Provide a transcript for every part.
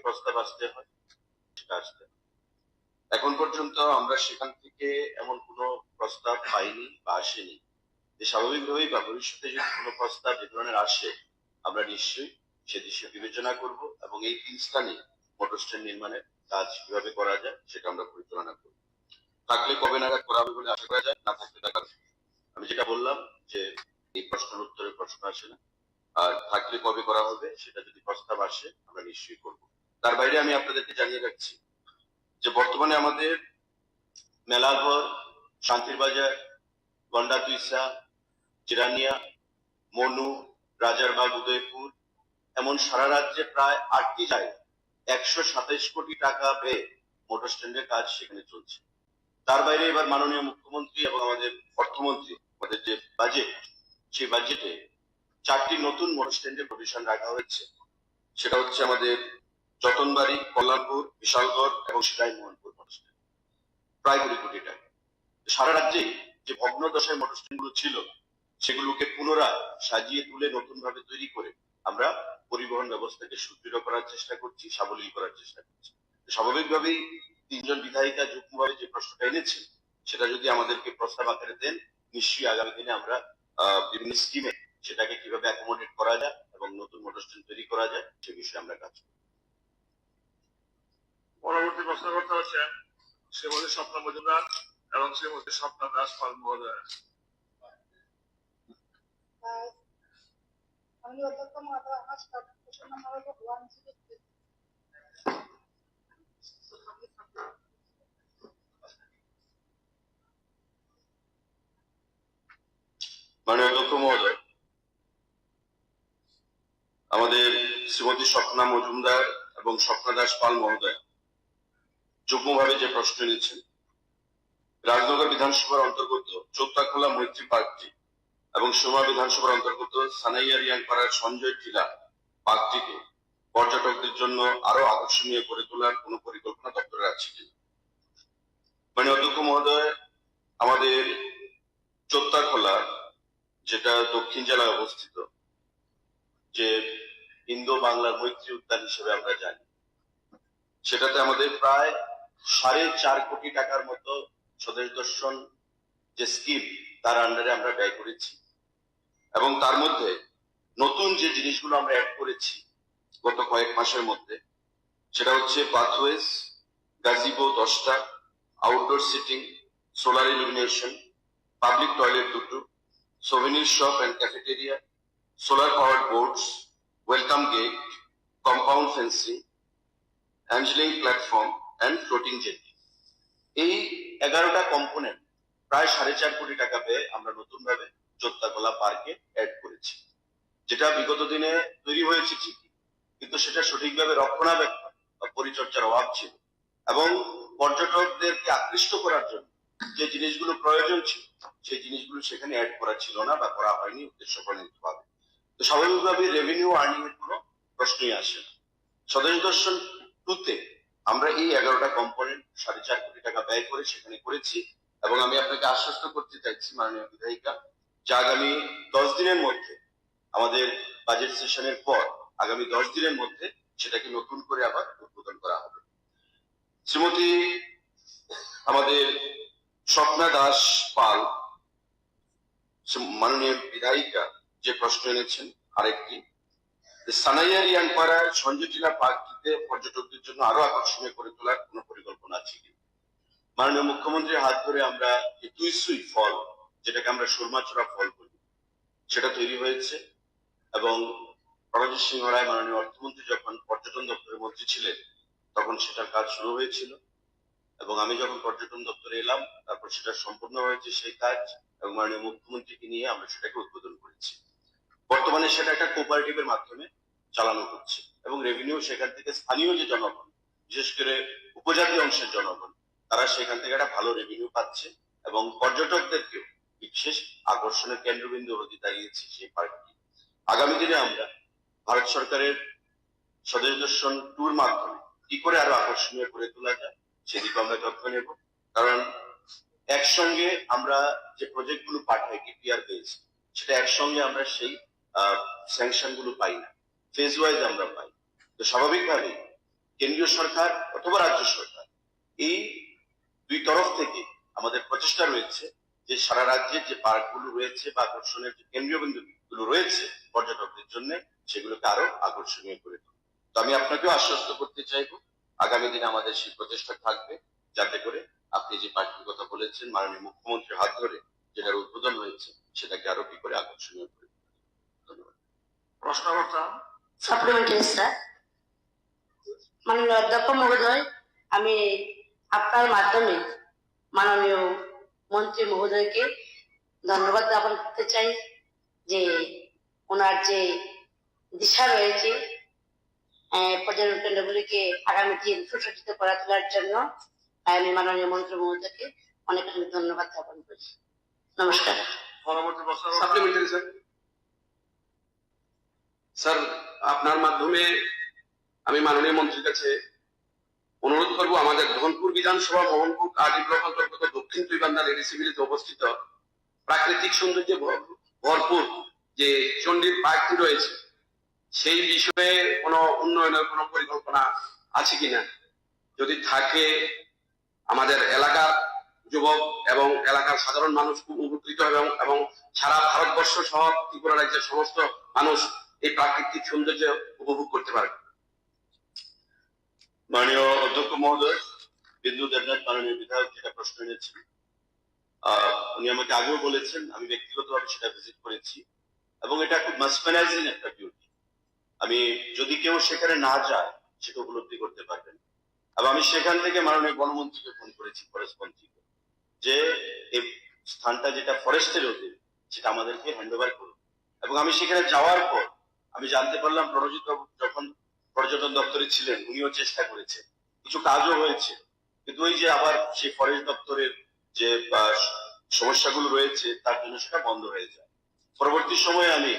প্রস্তাব আসতে হয় সেটা আসতে হয়। এখন পর্যন্ত আমরা সেখান থেকে এমন কোনো প্রস্তাব পাইনি বা আসেনি যে স্বাভাবিকভাবেই বা ভবিষ্যতে যদি কোনো প্রস্তাব এ ধরনের আসে আমরা নিশ্চয়ই সে দিশে বিবেচনা করব এবং এই 3 স্থানে মোটর স্ট্যান্ড নির্মাণের কাজ কিভাবে করা যায় সেটা আমরা পরিচালনা করব। থাকলে কবে নাগাদ করা হবে বলে আশা করা যায়, না থাকলে টাকা আমি যেটা বললাম যে এই প্রশ্নের উত্তরে প্রশ্ন আসে না, আর থাকলে কবে করা হবে সেটা যদি প্রস্তাব আসে আমরা নিশ্চয়ই করব। তার বাইরে আমি আপনাদেরকে জানিয়ে রাখছি যে বর্তমানে আমাদের মেলাঘর, শান্তির বাজার, গন্ডা তুইসা, চিরানিয়া, মনু, রাজারবাগ, উদয়পুর এমন সারা রাজ্যে প্রায় 8টি জায়গায় 127 কোটি টাকা ব্যয়ে মোটর স্ট্যান্ডের কাজ সেখানে চলছে। তার বাইরে এবার মাননীয় মুখ্যমন্ত্রী এবং আমাদের অর্থমন্ত্রী আমাদের যে বাজেট, সেই বাজেটে 4টি নতুন মোটর স্ট্যান্ডের প্রভিশন রাখা হয়েছে। সেটা হচ্ছে আমাদের যতনবাড়ি, কল্যাণপুর, বিশালগড় এবং সিরাই মোহনপুর মোটর স্ট্যান্ড, প্রায় 20 কোটি টাকা। সারা রাজ্যে যে ভগ্ন দশায় মোটর স্ট্যান্ড গুলো ছিল সেগুলোকে পুনরায় সাজিয়ে তুলে নতুন ভাবে তৈরি করে আমরা পরিবহন ব্যবস্থাকে সুদৃঢ় করার চেষ্টা করছি, সাবলীল করার চেষ্টা করছি। স্বাভাবিকভাবেই 3জন বিধায়িকা যুগ্মভাবে যে প্রশ্নটা এনেছেন সেটা যদি আমাদেরকে প্রস্তাব আকারে দেন নিশ্চয়ই আগামী দিনে আমরা বিভিন্ন স্কিমে সেটাকে কিভাবে অ্যাকোমোডেট করা যায় এবং নতুন মোটর স্ট্যান্ড তৈরি করা যায় সে বিষয়ে আমরা কাজ করব। পরবর্তী প্রশ্নকর্তা হচ্ছেন শ্রীমতী স্বপ্না মজুমদার এবং শ্রীমতী স্বপ্না দাস পাল মহোদয়। আমি অধ্যক্ষ মহোদয়, আমার প্রশ্ন নম্বর হলো 103। মাননীয় অধ্যক্ষ মহোদয়, আমাদের শ্রীমতী স্বপ্না মজুমদার এবং স্বপ্না দাস পাল মহোদয় যুগ্মভাবে যে প্রশ্ন এনেছেন, রাজনগর বিধানসভার অন্তর্গত চৌতাখোলা মৈত্রী পার্কটি এবং সোমা বিধানসভার অন্তর্গত সানাইয়া রিয়াংপাড়ার সঞ্জয় টিলা পার্কটিকে পর্যটকদের জন্য আরো আকর্ষণীয় করে তোলার কোন পরিকল্পনা দপ্তরের আছে কিনা। মানে অধ্যক্ষ মহোদয়, আমাদের চৌতাখোলা, যেটা দক্ষিণ জেলায় অবস্থিত, যে ইন্দো বাংলার মৈত্রী উদ্যান হিসেবে আমরা জানি, সেটাতে আমাদের প্রায় 4.5 কোটি টাকার মতো স্বদেশ দর্শন যে স্কিম তার আন্ডারে আমরা ব্যয় করেছি এবং তার মধ্যে নতুন যে জিনিসগুলো আমরা অ্যাড করেছি গত কয়েক মাসের মধ্যে সেটা হচ্ছে পাথওয়েজ, গাজিবো 10টা, outdoor seating, solar illumination, public toilet 2টো, souvenir shop and cafeteria, solar powered boards, welcome gate, compound fencing, angling platform and floating jetty. এই 11টা কম্পোনেন্ট প্রায় 4.5 কোটি টাকা ব্যয়ে আমরা নতুন ভাবে চৌতাখোলা পার্কে অ্যাড করেছি, যেটা বিগত দিনে তৈরি হয়েছে ঠিকই, কিন্তু সেটা সঠিকভাবে রক্ষণাবেক্ষণ বা পরিচর্যার অভাব ছিল এবং পর্যটকদেরকে আকৃষ্ট করার জন্য যে জিনিসগুলো প্রয়োজন ছিল সেই জিনিসগুলো সেখানে অ্যাড করা ছিল না বা করা হয়নি উদ্দেশ্য প্রণীতভাবে। তো স্বাভাবিকভাবে রেভিনিউ আর্নিং এর কোনো প্রশ্নই আসে না। স্বদেশ দর্শন 2তে আমরা এই 11টা কম্পোনেন্ট 4.5 কোটি টাকা ব্যয় করে সেখানে করেছি এবং আমি আপনাকে আশ্বস্ত করতে চাইছি মাননীয় বিধায়িকা যে আগামী 10 দিনের মধ্যে, আমাদের বাজেট সেশনের পর আগামী 10 দিনের মধ্যে সেটাকে নতুন করে আবার উদ্বোধন করা হবে। শ্রীমতী আমাদের স্বপ্না দাস পাল মাননীয় বিধায়িকা যে প্রশ্ন এনেছেন আরেকটি, সানাইয়া রিয়াংপাড়ার সঞ্জয় টিলা পার্কটিতে পর্যটকদের জন্য আরো আকর্ষণীয় করে তোলার কোন পরিকল্পনা আছে কি। মাননীয় মুখ্যমন্ত্রীর হাত ধরে আমরা যে তুইসুই ফল, যেটাকে আমরা সুরমাচড়া ফল বলি, সেটা তৈরি হয়েছে এবং প্রণজিৎ সিংহ রায় মাননীয় অর্থমন্ত্রী যখন পর্যটন দপ্তরের মন্ত্রী ছিলেন তখন সেটার কাজ শুরু হয়েছিল এবং আমি যখন পর্যটন দপ্তরে এলাম তারপর সেটা সম্পূর্ণ হয়েছে সেই কাজ এবং মাননীয় মুখ্যমন্ত্রীকে নিয়ে আমরা সেটাকে উদ্বোধন করেছি। বর্তমানে সেটা একটা কোঅপারেটিভের মাধ্যমে চালানো হচ্ছে এবং রেভিনিউ সেখান থেকে স্থানীয় যে জনগণ, বিশেষ করে উপজাতি অংশের জনগণ, তারা সেখান থেকে একটা ভালো রেভিনিউ পাচ্ছে এবং পর্যটকদেরকেও বিশেষ আকর্ষণের কেন্দ্রবিন্দু হতে দাঁড়িয়েছে সেই পার্কটি। আগামী দিনে আমরা ভারত সরকারের স্বদেশ দর্শন 2-র মাধ্যমে কি করে আরো আকর্ষণীয় করে তোলা যায় সেদিকে আমরা যত্ন নেব, কারণ একসঙ্গে আমরা যে প্রজেক্ট গুলো পাঠাই ডিপিআর বেস, সেটা একসঙ্গে আমরা সেই স্যাংশন গুলো পাই না, ফেজ ওয়াইজ আমরা পাই। তো স্বাভাবিকভাবে কেন্দ্রীয় সরকার অথবা রাজ্য সরকার, এই দুই তরফ থেকে আমাদের প্রচেষ্টা রয়েছে যে সারা রাজ্যে যে পার্কগুলো রয়েছে বা আকর্ষণের যে কেন্দ্রীয় বিন্দুগুলো রয়েছে পর্যটকদের জন্য, সেগুলোকে আরো আকর্ষণীয় করে তুলবে। তো আমি আপনাকেও আশ্বস্ত করতে চাইবো, আগামী দিনে আমাদের সেই প্রচেষ্টা থাকবে, যাতে করে আপনি যে পার্কটির কথা বলেছেন মাননীয় মুখ্যমন্ত্রীর হাত ধরে যেটার উদ্বোধন হয়েছে সেটাকে আরো কি করে আকর্ষণীয় করে তুলবে। ধন্যবাদ। প্রশ্নকর্তা সাপ্লিমেন্টারি স্যার, মাননীয় অধ্যক্ষ মহোদয়, আমি আপনার মাধ্যমে মাননীয় মন্ত্রী মহোদয়কে ধন্যবাদ জ্ঞাপন করতে চাই যে ওনার যে দিশা রয়েছে পর্যটন কেন্দ্রগুলিকে আগামী দিন সুসজ্জিত করা তোলার জন্য, আমি মাননীয় মন্ত্রী মহোদয়কে অনেক অনেক ধন্যবাদ জ্ঞাপন করি। নমস্কার। পরবর্তী প্রশ্নকর্তা সাপ্লিমেন্টারি স্যার। স্যার, আপনার মাধ্যমে আমি মাননীয় মন্ত্রীর কাছে অনুরোধ করব, আমাদের ধনপুর বিধানসভা মোহনপুর আরডি ব্লক অন্তর্গত দক্ষিণ তুইবান্ধা লেডিসি ভিলেজে অবস্থিত প্রাকৃতিক সৌন্দর্যে ভরপুর যে চণ্ডীর পার্কটি রয়েছে, সেই বিষয়ে কোনো উন্নয়নের কোনো পরিকল্পনা আছে কিনা? যদি থাকে, আমাদের এলাকার যুবক এবং এলাকার সাধারণ মানুষ খুব উপকৃত হবে এবং সারা ভারতবর্ষ সহ ত্রিপুরা রাজ্যের সমস্ত মানুষ এই প্রাকৃতিক সৌন্দর্য উপভোগ করতে পারবে। মাননীয় অধ্যক্ষ মহোদয়, বিন্দু দেবনাথ মাননীয় বিধায়ক যেটা প্রশ্ন এনেছেন, উনি আমাকে আগেও বলেছেন, আমি ব্যক্তিগতভাবে সেটা ভিজিট করেছি এবং এটা খুব মাসমেরাইজিং একটা বিউটি। আমি যদি কেউ সেখানে না যায় সেটা উপলব্ধি করতে পারবেন। এবং আমি সেখান থেকে মাননীয় বনমন্ত্রীকে ফোন করেছি, ফরেস্ট মন্ত্রীকে, যে এই স্থানটা যেটা ফরেস্টের অধীন সেটা আমাদেরকে হ্যান্ড ওভার করুন। এবং আমি সেখানে যাওয়ার পর আমি জানতে পারলাম প্রণজিৎ বাবু যখন পর্যটন দপ্তরে ছিলেন উনিও চেষ্টা করেছেন, কিছু কাজও হয়েছে, কিন্তু ওই যে আবার সেই ফরেস্ট দপ্তরের যে সমস্যাগুলো রয়েছে তার জন্য সেটা বন্ধ হয়ে যায়। পরবর্তী সময়ে আমি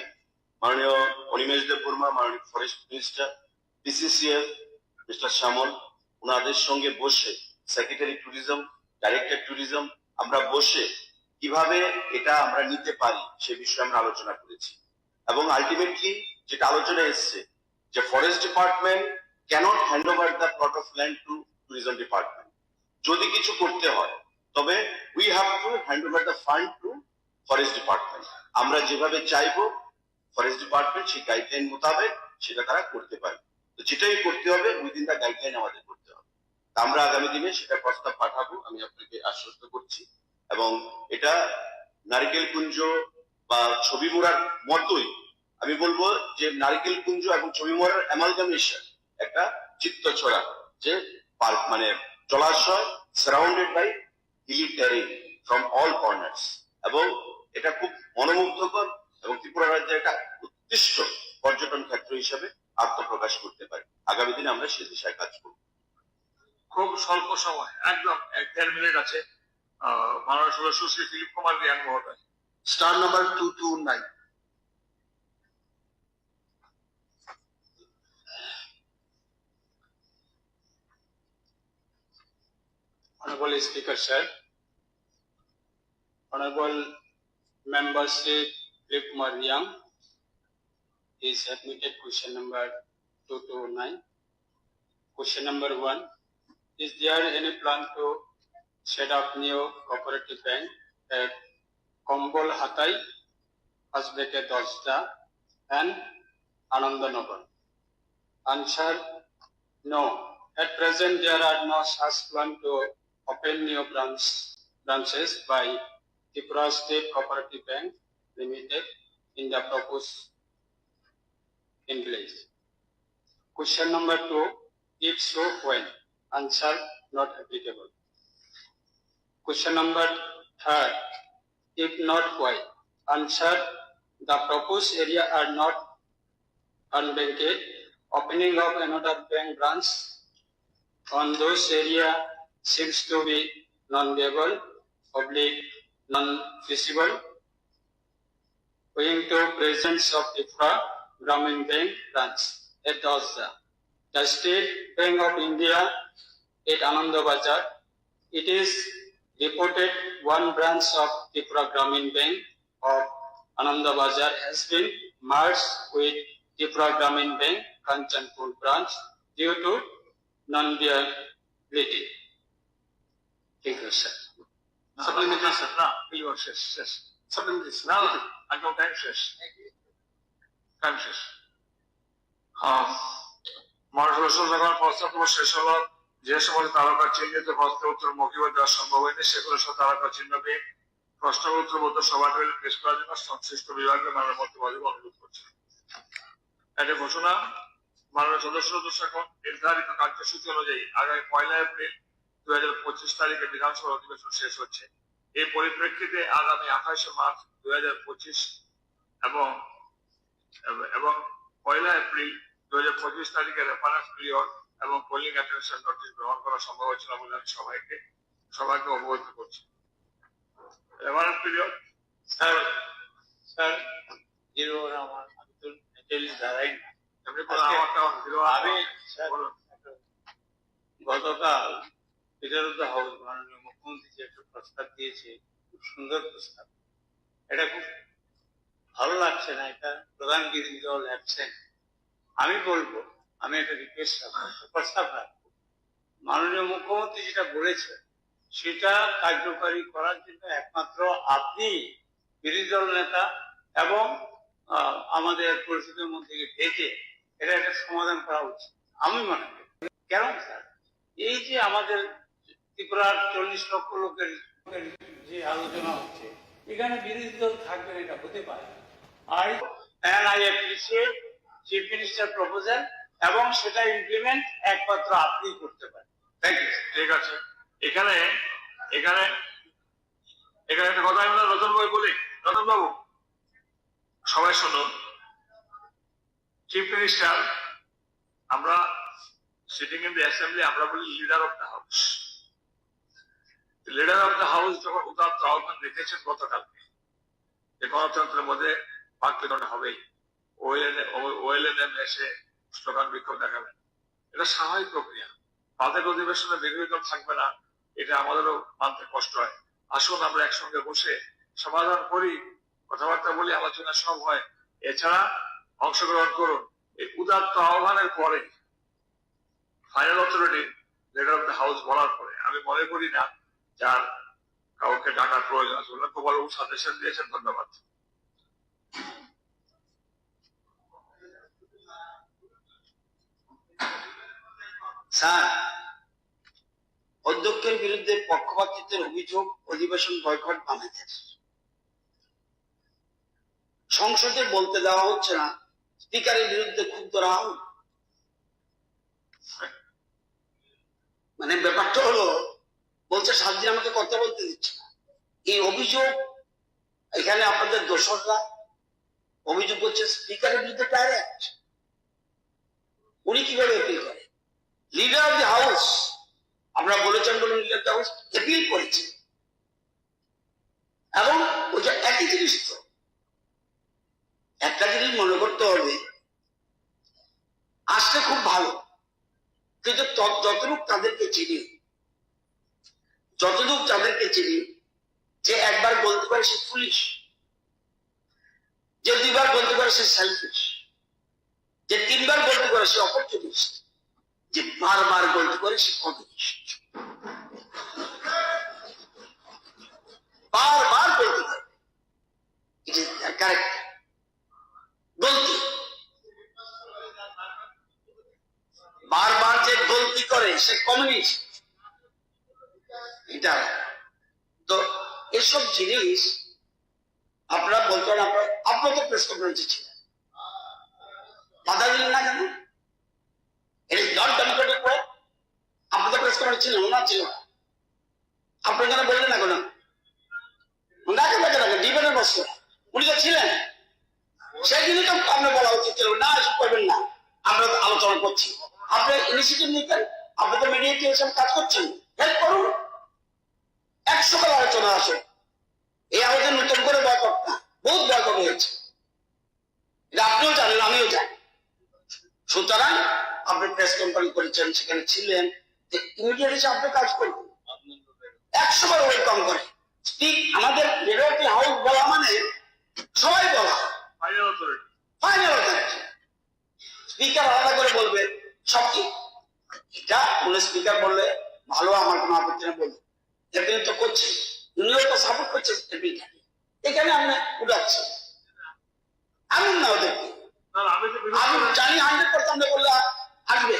মাননীয় অনিমেষ দেব বর্মা, মাননীয় ফরেস্ট মিনিস্টার, পিসিসিএফ মিস্টার শ্যামল, ওনাদের সঙ্গে বসে, সেক্রেটারি ট্যুরিজম, ডাইরেক্টর ট্যুরিজম, আমরা বসে কিভাবে এটা আমরা নিতে পারি সে বিষয়ে আমরা আলোচনা করেছি। এবং আলটিমেটলি যেটা আলোচনা এসছে যে forest department cannot hand over the plot of land to tourism department. যদি কিছু করতে হয় তবে we have to hand over the fund to forest department. আমরা যেভাবে চাইবো ফরেস্ট ডিপার্টমেন্ট সেই গাইডলাইন মোতাবেক সেটা তারা করতে পারে। তো যেটাই করতে হবে উইদিন দ্য গাইডলাইন আমাদের করতে হবে। আমরা আগামী দিনে সেটা প্রস্তাব পাঠাবো, আমি আপনাকে আশ্বস্ত করছি। এবং এটা নারিকেল কুঞ্জ বা ছবি মোড়ার মতোই আমি বলবো যে নারিকেল কুঞ্জ এবং ছবি মোড়ার অ্যামালগামেশন একটা চিত্তছড়া যে পার্ক, মানে জলাশয় surrounded by hilly terrain from all corners. এবং এটা খুব মনোমুগ্ধকর এবং ত্রিপুরা রাজ্যের একটা উৎকৃষ্ট পর্যটন ক্ষেত্র হিসেবে আত্মপ্রকাশ করতে পারে। আগামী দিনে আমরা সে দিশায় কাজ করব। খুব স্বল্প সময়, একদম 1-1.5 মিনিট আছে। মাননীয় সদস্য শ্রী দিলীপ কুমার রিয়াং মহোদয়। Star number 229। Honorable Speaker, sir. Honorable Member Sri Dilip Kumar Riang is admitted question number 229. Question number 1. Is there any plan to set up new cooperative bank at Kombol Hatai, Asbeke Dosda and Anandanagar? Answer: no. At present, there are no such plan to open new branches by Tripura State Cooperative Bank Limited in the proposed English. Question number 2. If so, when? Answer: not applicable. Question number 3. If not, why? Answer: the proposed area are not unbanked. Opening of another bank branch on those area seems to be non-viable, non-feasible, owing to presence of Tripura Gramin Bank branch at Dosda, the State Bank of India at Anandabazar. It is reported one branch of Tripura Gramin Bank of Anandabazar has been merged with Tripura Gramin Bank Kanchanpur branch due to non-viability. Thank you, sir. Supplementary sir না প্রিয় শেষ শেষ supplementary না না একদম time শেষ time শেষ মানুষ যখন প্রস্তাব তোমার শেষ হলো যে সমস্ত তারকা চিহ্নিত প্রশ্ন উত্তর মৌখিক দেওয়া সম্ভব হয়নি সেগুলো সব তারকা চিহ্ন পেয়ে প্রশ্ন উত্তর মধ্যে সভা পেশ করার জন্য সংশ্লিষ্ট বিভাগকে মাননীয় মন্ত্রী অনুরোধ করছে। একটা ঘোষণা, মাননীয় সদস্য এখন নির্ধারিত কার্যসূচি অনুযায়ী আগামী 1 এপ্রিল 2025 তারিখে বিধানসভা অধিবেশন শেষ হচ্ছে। এই পরিপ্রেক্ষিতে আগামী 28 মার্চ 2025 এবং 1 এপ্রিল 2025 তারিখে রেফারেন্স পিরিয়ড এবং পোলিং অ্যাটেনশন নোটিশ গ্রহণ করা সম্ভব হচ্ছিল বলে আমি সবাইকে অবগত করছি। রেফারেন্স পিরিয়ড স্যার জিরো আমার আমি তো টেলি দাঁড়াই না। এমনি করে আমারটা zero আমি স্যার বলুন। গতকাল স্পিকার অফ দ্য হাউস মাননীয় মুখ্যমন্ত্রী যে একটা প্রস্তাব দিয়েছে, খুব সুন্দর প্রস্তাব, এটা খুব ভালো লাগছে না, এটা প্রধান বিরোধী দল অ্যাবসেন্ট। আমি বলবো, আমি একটা রিকোয়েস্ট রাখবো, প্রস্তাব রাখবো, মাননীয় মুখ্যমন্ত্রী যেটা বলেছে সেটা কার্যকরী করার জন্য একমাত্র আপনি বিরোধী দল নেতা এবং আমাদের পরিষদের মধ্যে ডেকে এটা একটা সমাধান করা উচিত আমি মনে করি। কেন স্যার, এই যে আমাদের ত্রিপুরার 40 লক্ষ লোকের যে আলোচনা হচ্ছে, এখানে বিরোধী দল থাকবে, এটা হতে পারে। I appreciate chief minister proposal এবং সেটা ইমপ্লিমেন্ট একমাত্র আপনি করতে পারেন। Thank you. ঠিক আছে, এখানে এখানে এখানে একটা কথা আমি রতন বাবু বলি। রতন বাবু, সবাই শুনুন। চিফ মিনিস্টার, আমরা সিটিং ইন দ্য অ্যাসেম্বলি আমরা বলি leader of the house. Leader of the house যখন উদাত্ত আহ্বান রেখেছেন গতকালকে যে গণতন্ত্রের মধ্যে বাক বিতরণ হবেই, ওএলএনএম এসে স্লোগান বিক্ষোভ দেখাবেন, এটা স্বাভাবিক প্রক্রিয়া। তাদের অধিবেশনে বিরোধী দল থাকবে না, এটা আমাদেরও মানতে কষ্ট হয়। আসুন আমরা একসঙ্গে বসে সমাধান করি, কথাবার্তা বলি, আলোচনা সব হয়। এছাড়া অংশগ্রহণ করুন। এই উদাত্ত আহ্বানের পরে final authority leader of the house বলার পরে আমি মনে করি না যার কাউকে ডাকার প্রয়োজন আছে। খুব বড় সাজেশন দিয়েছেন, ধন্যবাদ। স্যার, অধ্যক্ষের বিরুদ্ধে পক্ষপাতিত্বের অভিযোগ, অধিবেশন বয়কট বাংলাদেশ। সংসদে বলতে দেওয়া হচ্ছে না, স্পিকারের বিরুদ্ধে ক্ষুব্ধ রাহুল। মানে ব্যাপারটা হলো, বলছে 7 দিন আমাকে কথা বলতে দিচ্ছে না। এই অভিযোগ এখানে আপনাদের দোসররা অভিযোগ করছে স্পিকারের বিরুদ্ধে ডাইরেক্ট। উনি কিভাবে অ্যাপিল করে? লিডার অফ দ্য হাউস, আমরা বলেছেন বলুন, leader of the house appeal করেছে এবং ওটা একই জিনিস। তো একটা জিনিস মনে করতে হবে, আসলে খুব ভালো, কিন্তু যতটুক তাদেরকে চিনি, যে একবার বলতে পারে সে পুলিশ, যে 2 বার বলতে পারে সে সেলফিশ, যে 3 বার বলতে পারে সে অপরচুনিস্ট, যে বারবার বলতে পারে সে কমিউনিস্ট। বারবার বলতে পারে, ইট ইজ কারেক্ট গলতি। বারবার যে গলতি করে সে কমিউনিস্ট। এটা তো এসব জিনিস আপনারা বলতে পারেন। আপনার তো প্রেস কনফারেন্সে ছিলেন, বাধা দিলেন না কেন? It is not Democratic way. আপনি তো প্রেস কনফারেন্স ছিলেন, ওনার ছিল না, আপনি কেন বললেন না? কেন ডিবেটের বসে উনি তো ছিলেন, সেদিনই তো আপনার বলা উচিত ছিল না, এসব করবেন না, আমরা তো আলোচনা করছি। আপনি ইনিশিয়েটিভ নিতেন, আপনি তো মিডিয়েটর হিসেবে কাজ করছেন, হেল্প করুন। 100 বার আলোচনা আসে, এই আলোচনা নতুন করে বয়কট না, বহুত বয়কট হয়েছে, এটা আপনিও জানেন, আমিও জানি। সুতরাং আপনি প্রেস কনফারেন্স করেছেন, সেখানে ছিলেন, ইমিডিয়েট হিসেবে আপনি কাজ করবেন। 100 বার ওয়েলকাম করে আমাদের লিডার অফ দ্য হাউস বলা মানে সবাই বলা final authority. Final authority. Speaker আলাদা করে বলবে সব ঠিক, যা উনি স্পিকার বললে ভালো, আমার কোনো আপত্তি নেই বলবো। এপিল তো করছে, উনিও তো সাপোর্ট করছে এপিলটাকে, এখানে আমরা উঠাচ্ছি আমি না ওদেরকে। না, আমি তো আমি জানি 100% বললে আসবে।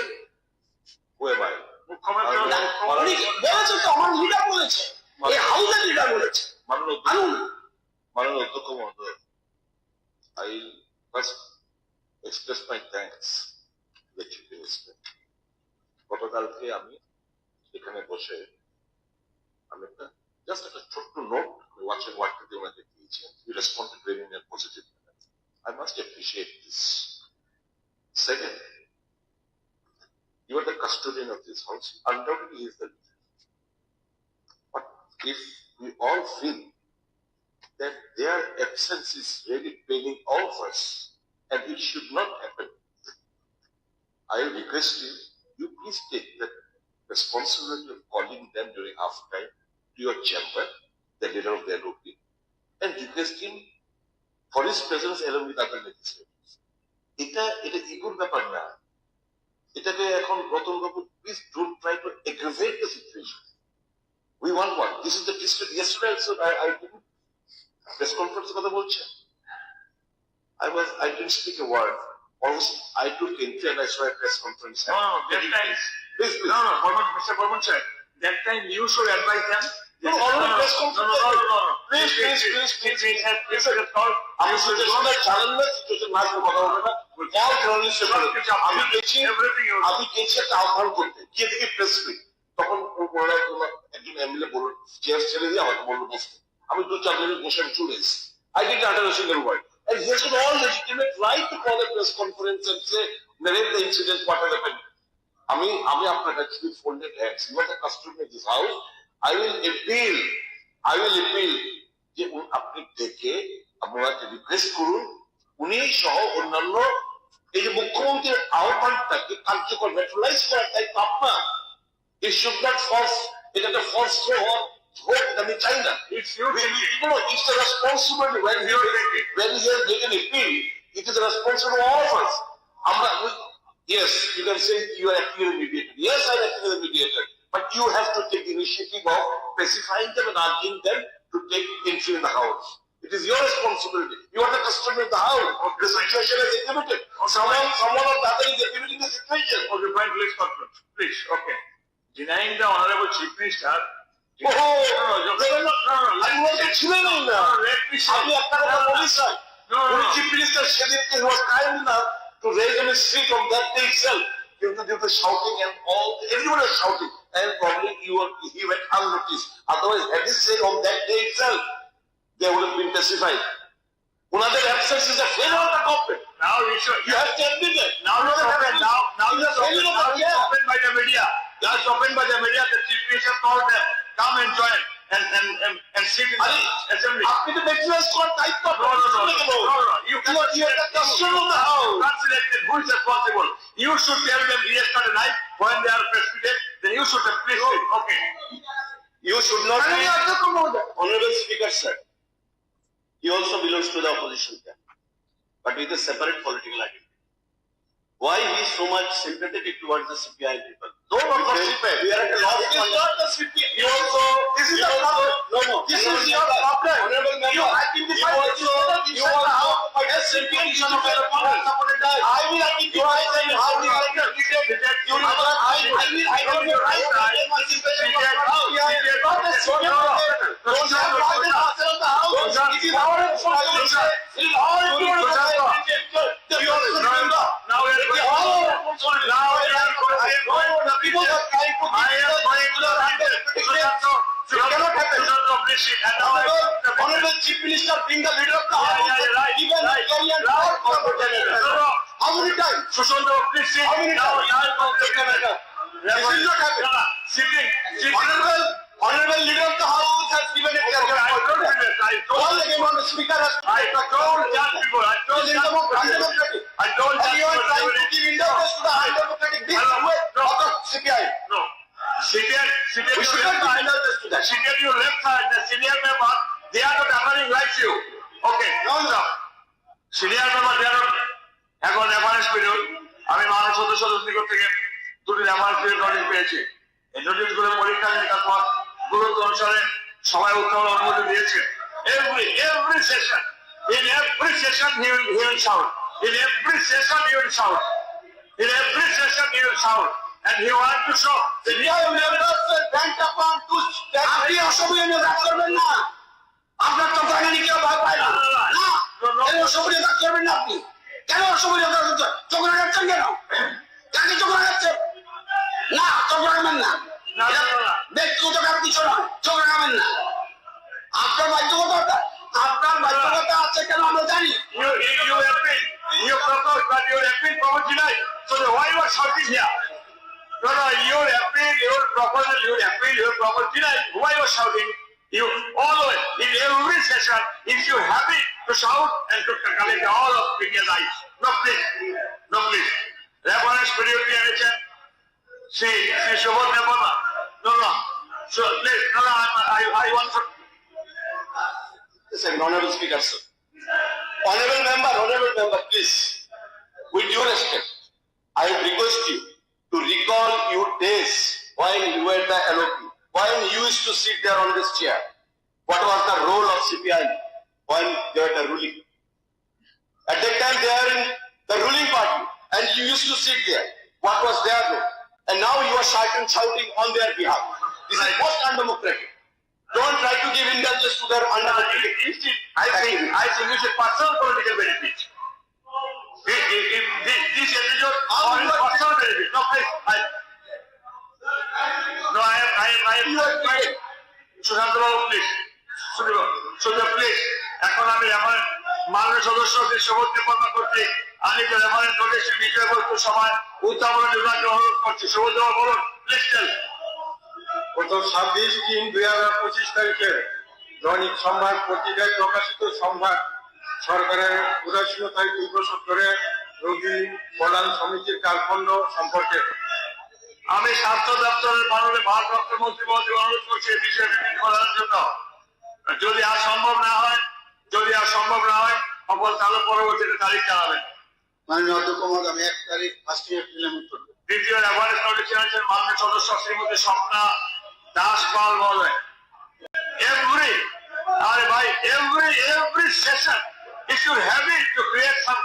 মুখ্যমন্ত্রী উনি বলেছে তো, আমার লিডার বলেছে, এই হাউসের লিডার বলেছে আনুন। মাননীয় অধ্যক্ষ মহোদয়, I must express my thanks to the Chief Minister. গতকালকে আমি এখানে বসে আমি জাস্ট একটা ছোট্ট নোট ওয়াচিং ওয়ার্ককে ওনাকে দিয়েছি। He responded very in a positive manner. I must appreciate this. Second, you are the custodian of this house. Undoubtedly, he is the leader. But if we all feel that their absence is really paining all of us, and it should not happen, I request you please take the responsibility of calling them during half time to your chamber, the leader of the LOP, and request him for his presence along with other legislators. এটা ইগোর ব্যাপার না, এটাকে এখন রতন বাবু, please don't try to aggravate the situation. We want what? This is the district. Yesterday also I didn't press conference কথা বলছে, I didn't speak a word. Almost I took entry and I saw a press conference. No, that time. Please. No, Mr. Burman sir, that time you should advise them. No, already press conference. No. Please. আমি সিচুয়েশনটা জানেন না, situation না করে কথা বলবে না। All journalist আমি গেছি একটা আহ্বান করতে, গিয়ে দেখি প্রেস মিট। তখন একজন এমএলএ বলল, চেয়ার ছেড়ে দিয়ে আমাকে বললো বসতে। আমি 2-4 মিনিট বসে আমি চলে এসেছি। I didn't utter a single word. And he has got all legitimate right to call a press conference and say, narrate the incident, what has happened. আমি আপনার কাছে folded hands. You are the custodian of this house. I will appeal যে আপনি ডেকে আপনারা request করুন, উনি সহ অন্যান্য এই যে মুখ্যমন্ত্রীর আহ্বানটাকে কার্যকর ন্যাচুরালাইজ করার দায়িত্ব আপনার। It should not false, এটা একটা false throw হোক, আমি চাই না। It's your It's the responsibility when he has made an appeal, it is the responsibility of all of us. Yes, you can say you are acting as a mediator. Yes, I am acting as a mediator. But you have to take initiative of specifying them and asking them to take entry in the house. It is your responsibility. You are the custodian of the house. The situation is exhibited. Someone or the other is exhibiting the situation. Okay, fine, please conference. Please, okay. Denying the Honorable Chief Minister. ছিলেনই না। আমি একটা কথা বলি sir, উনি chief minister সেদিনকে he was kind enough to raise on his feet on that day itself. কিন্তু due to shouting and all, everyone was shouting, and probably he went unnoticed. Otherwise, had he said on that day itself, they would have been testified. Unader absence is a failure of the government. Now You have to admit that. Now it's open. Now it's open by the media. Now it's open by the media. The Chief Minister called them, come and join and sit in the assembly. আপনি তো ব্যক্তিগত করার দায়িত্ব No. You cannot are the custodian of the house. Translated who is responsible. You should tell them yesterday night when they are preceded, then you should have pleased it. Okay. You should not be. Honorable Speaker, sir. He also belongs to the opposition camp, but with a separate political identity. Why he is so much sympathetic towards the CPI people? No, not CPI. We are at a loss. It is not the CPI. You also. This is the problem. No. This is your problem. Honorable member. You identify you also. Yes, CPI is not a problem. I will identify them how they are treated. You know, I will identify my situation. Not the CPI. Those are the answer of the house. It is our responsibility. It is our responsibility. Now we are going the people are trying to Honorable Chief Minister being the leader of the house. Even how many times? How many times? This is not happening. Honorable leader of the house has given a all again on the speaker has CPI. No. We should not be indulged to that. Your left side, the senior member, they are not appearing like you. Okay. No. Senior member, they are not. এখন reference period আমি মানুষ সদস্য নিকট থেকে দুটি reference period পেয়েছি। এই notice গুলো পরীক্ষা নিরীক্ষার পর গুরুত্ব অনুসারে সবাই উত্তর অনুমতি দিয়েছে। Every session, in every session he will shout. In every session he will shout. In every session he will shout. And he want to show that he আপনি অসভ্য নিয়ে কাজ করবেন না, আপনার তো বাঙালি কেউ ভয় পায় না। এই অসভ্য নিয়ে কাজ করবেন না আপনি। কেন অসভ্য নিয়ে কাজ করছেন? চোখ রাখাচ্ছেন কেন? কাকে চোখ রাখাচ্ছেন? না, চোখ রাখাবেন না। ব্যক্তিগত কারো কিছু নয়, চোখ রাখাবেন না। আপনার বাধ্যকতা আছে কেন আমরা জানি। you propose, but your appeal proposed denied. So why you are shouting here? No, your appeal, your proposal, your proposal denied. Why you are shouting? You always, in every session, if you happy to shout and to collect all of media rights. No, please. Reference video creation. See, Shobhan Nebama. No. So, please, I want to. Listen, Honorable Speaker, sir. Honorable member, please. With due respect, I would request you to recall your days when you were the LOP, when you used to sit there on this chair. What was the role of CPI when they were the ruling? At that time, they are in the ruling party, and you used to sit there. What was their role? And now you are shouting on their behalf. This is most undemocratic. Don't try to give indulgence to their undemocratic. I think it's a personal political benefit. If this episode or personal benefit. No, please. You are right. Sushant Babu please, please, এখন আমি আমার মাননীয় সদস্য শপথ নিবন্ধন করছি। আমি তো রেফারেন্স নোটিশের বিষয়বস্তু সভায় উত্থাপনের বিভাগকে অনুরোধ করছি। শপথ দেওয়া বলুন, প্লিজ টেল। গত 26/3/2025 তারিখে দৈনিক সংবাদ পত্রিকায় প্রকাশিত সংবাদ সরকারের উদাসীনতায় 2 বছর ধরে রোগী কল্যাণ সমিতির কালখণ্ড সম্পর্কে আমি স্বাস্থ্য দপ্তরের মাননীয় ভারপ্রাপ্ত মন্ত্রী মহোদয় অনুরোধ করছি এই বিষয়ে বিবৃতি করার জন্য। যদি আর সম্ভব না হয় সকল তাহলে পরবর্তীতে তারিখ জানাবেন। মাননীয় অধ্যক্ষ মহোদয়, আমি 1 তারিখ 1 এপ্রিলের উত্তর দেব। দ্বিতীয় রেফারেন্স নোটিশ জানিয়েছেন মাননীয় সদস্য শ্রীমতী স্বপ্না দাস পাল মহোদয়। Every session it should have it to create some.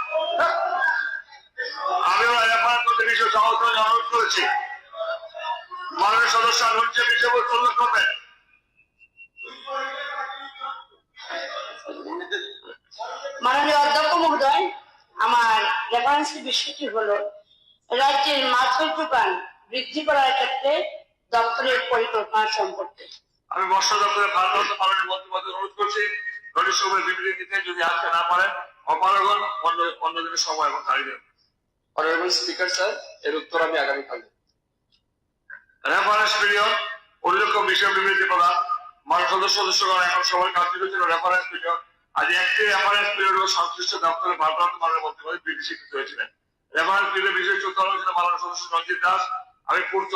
আমি রেফারেন্স নোটিশ বিষয়ে সহযোগিতা অনুরোধ করেছি। মাননীয় সদস্য হচ্ছে বিষয়বস্তু উল্লেখ করবেন। মাননীয় অধ্যক্ষ মহোদয়, আমার রেফারেন্স বিষয়টি হলো রাজ্যের মাছের যোগান বৃদ্ধি করার ক্ষেত্রে দপ্তরের পরিকল্পনা সম্পর্কে। আমি মৎস্য দপ্তরের ভারপ্রাপ্ত মাননীয় মন্ত্রী মহোদয় অনুরোধ করছি নোটিশ সভায় বিবৃতি দিতে, যদি আজকে না পারেন অপারগণ অন্য দিনের সময় এবং তারিখ দেবেন। অনারেবল স্পিকার স্যার, এর উত্তর আমি আগামীকাল দেব। রেফারেন্স পিরিয়ড উল্লেখ্য বিষয় বিবৃতি প্রদান। মাননীয় সদস্যগণ এখন সবার কার্যকরী ছিল রেফারেন্স পিরিয়ড। আজ একটি রেফারেন্স পিরিয়ড ও সংশ্লিষ্ট দপ্তরের ভারপ্রাপ্ত মাননীয় মন্ত্রী মহোদয় বিধি স্বীকৃত হয়েছিলেন। রেফারেন্স পিরিয়ড বিষয়ে চূড়ান্ত আলোচনা মাননীয় সদস্য রঞ্জিত দাস। আমি পূর্ত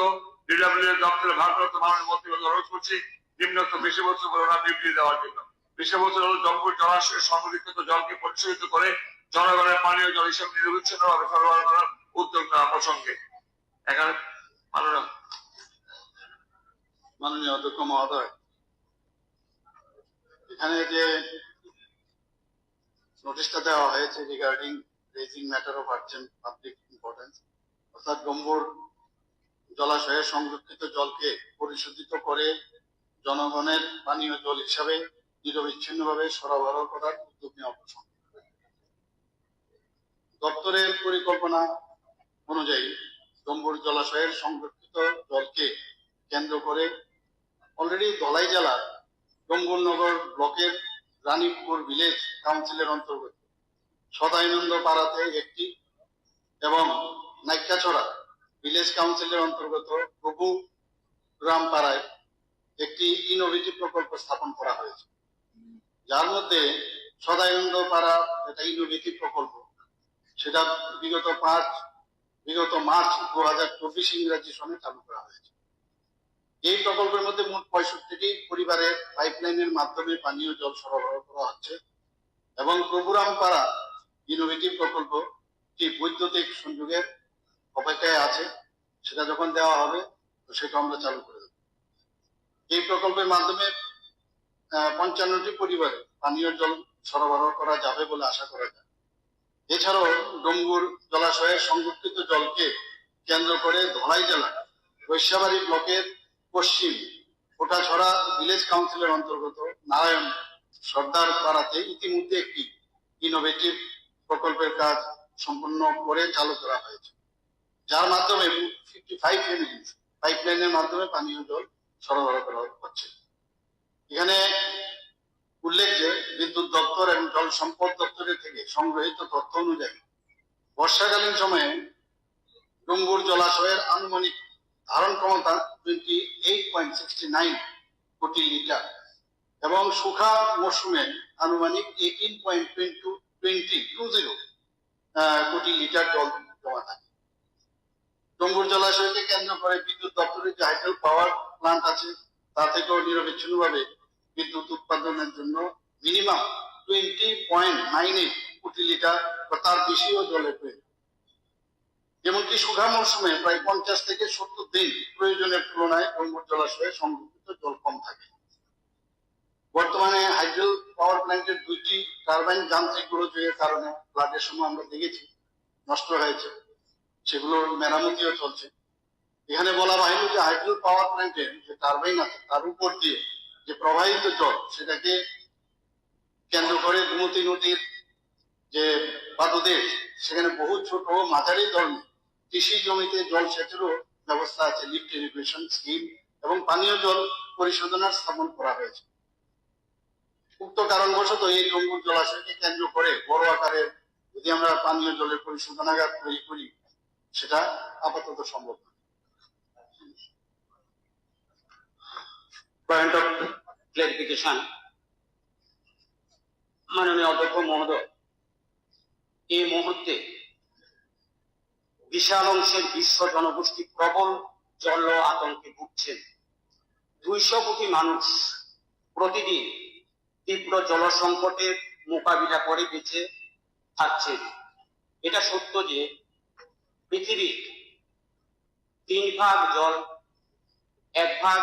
ডিডব্লিউ দপ্তরের ভারপ্রাপ্ত মাননীয় মন্ত্রী মহোদয় অনুরোধ করছি নিম্নোক্ত বিষয়বস্তু বর্ণনা বিবৃতি দেওয়ার জন্য। বিষয়বস্তু হল জঙ্গল জলাশয়ে সংরক্ষিত জলকে পরিশোধিত করে জনগণের পানীয় জল হিসেবে নিরবিচ্ছিন্নভাবে সরবরাহ করার উদ্যোগ নেওয়া প্রসঙ্গে। এখানে মাননীয় অধ্যক্ষ মহোদয়, এখানে যে নোটিশটা দেওয়া হয়েছে regarding raising matter of urgent public importance, অর্থাৎ গম্বুর জলাশয়ের সংরক্ষিত জলকে পরিশোধিত করে জনগণের পানীয় জল হিসাবে নিরবিচ্ছিন্নভাবে সরবরাহ করার উদ্যোগ নেওয়া প্রসঙ্গে। দপ্তরের পরিকল্পনা অনুযায়ী গম্বুর জলাশয়ের সংরক্ষিত জলকে কেন্দ্র করে অলরেডি ধলাই জেলার গম্বুরনগর ব্লকের রানীপুর ভিলেজ কাউন্সিলের অন্তর্গত সদাইনন্দ পাড়াতে একটি এবং নাইকাছড়া ভিলেজ কাউন্সিলের অন্তর্গত প্রভু গ্রাম পাড়ায় একটি ইনোভেটিভ প্রকল্প স্থাপন করা হয়েছে, যার মধ্যে সদাইনন্দ পাড়া যেটা ইনোভেটিভ প্রকল্প, সেটা বিগত মার্চ 2024 ইংরেজি সনে চালু করা হয়েছে। এই প্রকল্পের মধ্যে মোট 65টি পরিবারের পাইপলাইনের মাধ্যমে পানীয় জল সরবরাহ করা হচ্ছে এবং প্রভুরাম পাড়া ইনোভেটিভ প্রকল্পটি বৈদ্যুতিক সংযোগের অপেক্ষায় আছে। সেটা যখন দেওয়া হবে তো সেটা আমরা চালু করে দেব। এই প্রকল্পের মাধ্যমে 55টি পরিবারে পানীয় জল সরবরাহ করা যাবে বলে আশা করা যায়। এছাড়াও ডোমগুর জলাশয়ের সংরক্ষিত জলকে কেন্দ্র করে ধলাই জেলা বৈশ্যাবাড়ি ব্লকের পশ্চিম ওটাছড়া ভিলেজ কাউন্সিলের অন্তর্গত নারায়ণ সর্দার পাড়াতে ইতিমধ্যে একটি ইনোভেটিভ প্রকল্পের কাজ সম্পন্ন করে চালু করা হয়েছে, যার মাধ্যমে 55 ফ্যামিলিজ পাইপলাইনের মাধ্যমে পানীয় জল সরবরাহ করা হচ্ছে। এখানে উল্লেখ যে বিদ্যুৎ দপ্তর এবং জল সম্পদ দপ্তরের থেকে সংগ্রহীত তথ্য অনুযায়ী বর্ষাকালীন সময়ে ডুম্বুর জলাশয়ের আনুমানিক ধারণ ক্ষমতা 28.69 কোটি লিটার এবং শুখা মৌসুমে আনুমানিক 18.20 কোটি লিটার জল জমা থাকে। ডুম্বুর জলাশয়কে কেন্দ্র করে বিদ্যুৎ দপ্তরের যে হাইড্রো পাওয়ার প্লান্ট আছে তা থেকেও নিরবিচ্ছিন্নভাবে বিদ্যুৎ উৎপাদনের জন্য মিনিমাম 20.98 কোটি লিটার বা তার বেশিও জলের প্রয়োজন। যেমনকি শুখা মৌসুমে প্রায় 50 থেকে 70 দিন প্রয়োজনের তুলনায় ডুম্বুর জলাশয়ে সংরক্ষিত জল কম থাকে। বর্তমানে হাইড্রো পাওয়ার প্ল্যান্টের 2টি টারবাইন যান্ত্রিক গোলযোগের কারণে ফ্লাডের সময় আমরা দেখেছি নষ্ট হয়েছে, সেগুলোর মেরামতিও চলছে। এখানে বলা বাহিনী যে হাইড্রো পাওয়ার প্ল্যান্টের যে টারবাইন আছে তার উপর দিয়ে যে প্রবাহিত জল সেটাকে কেন্দ্র করে গোমতী নদীর যে পাদদেশ সেখানে বহু ছোট ও মাঝারি ধরনের কৃষি জমিতে জল সেচেরও ব্যবস্থা আছে, লিফট ইরিগেশন স্কিম এবং পানীয় জল পরিশোধনার স্থাপন করা হয়েছে। উক্ত কারণবশত এই ডুম্বুর জলাশয়কে কেন্দ্র করে বড় আকারের যদি আমরা পানীয় জলের পরিশোধনাগার তৈরি করি সেটা আপাতত সম্ভব নয়। পয়েন্ট অফ ক্লারিফিকেশন, মাননীয় অধ্যক্ষ মহোদয়, এই মুহূর্তে বিশাল অংশের বিশ্ব জনগোষ্ঠী প্রবল জল আতঙ্কে ভুগছেন। 200 কোটি মানুষ প্রতিদিন তীব্র জল সংকটের মোকাবিলা করে বেঁচে থাকছেন। এটা সত্য যে পৃথিবীর 3 ভাগ জল, 1 ভাগ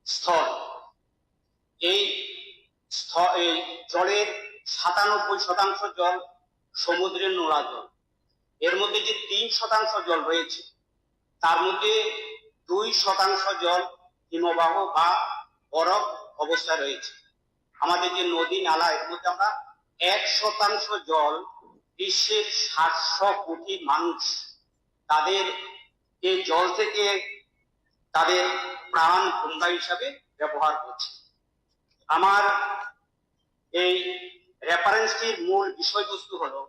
স্থল। এই জলের 97% জল সমুদ্রের নোনা জল। এর মধ্যে যে 3% জল রয়েছে তার মধ্যে 2% জল হিমবাহ বা বরফ অবস্থায় রয়েছে। আমাদের যে নদী নালা এর মধ্যে আমরা 1% জল বিশ্বের 700 কোটি মানুষ তাদের এই জল থেকে তাদের প্রাণ গঙ্গা হিসাবে ব্যবহার করছে। আমার এই রেফারেন্সটির মূল বিষয়বস্তু হলো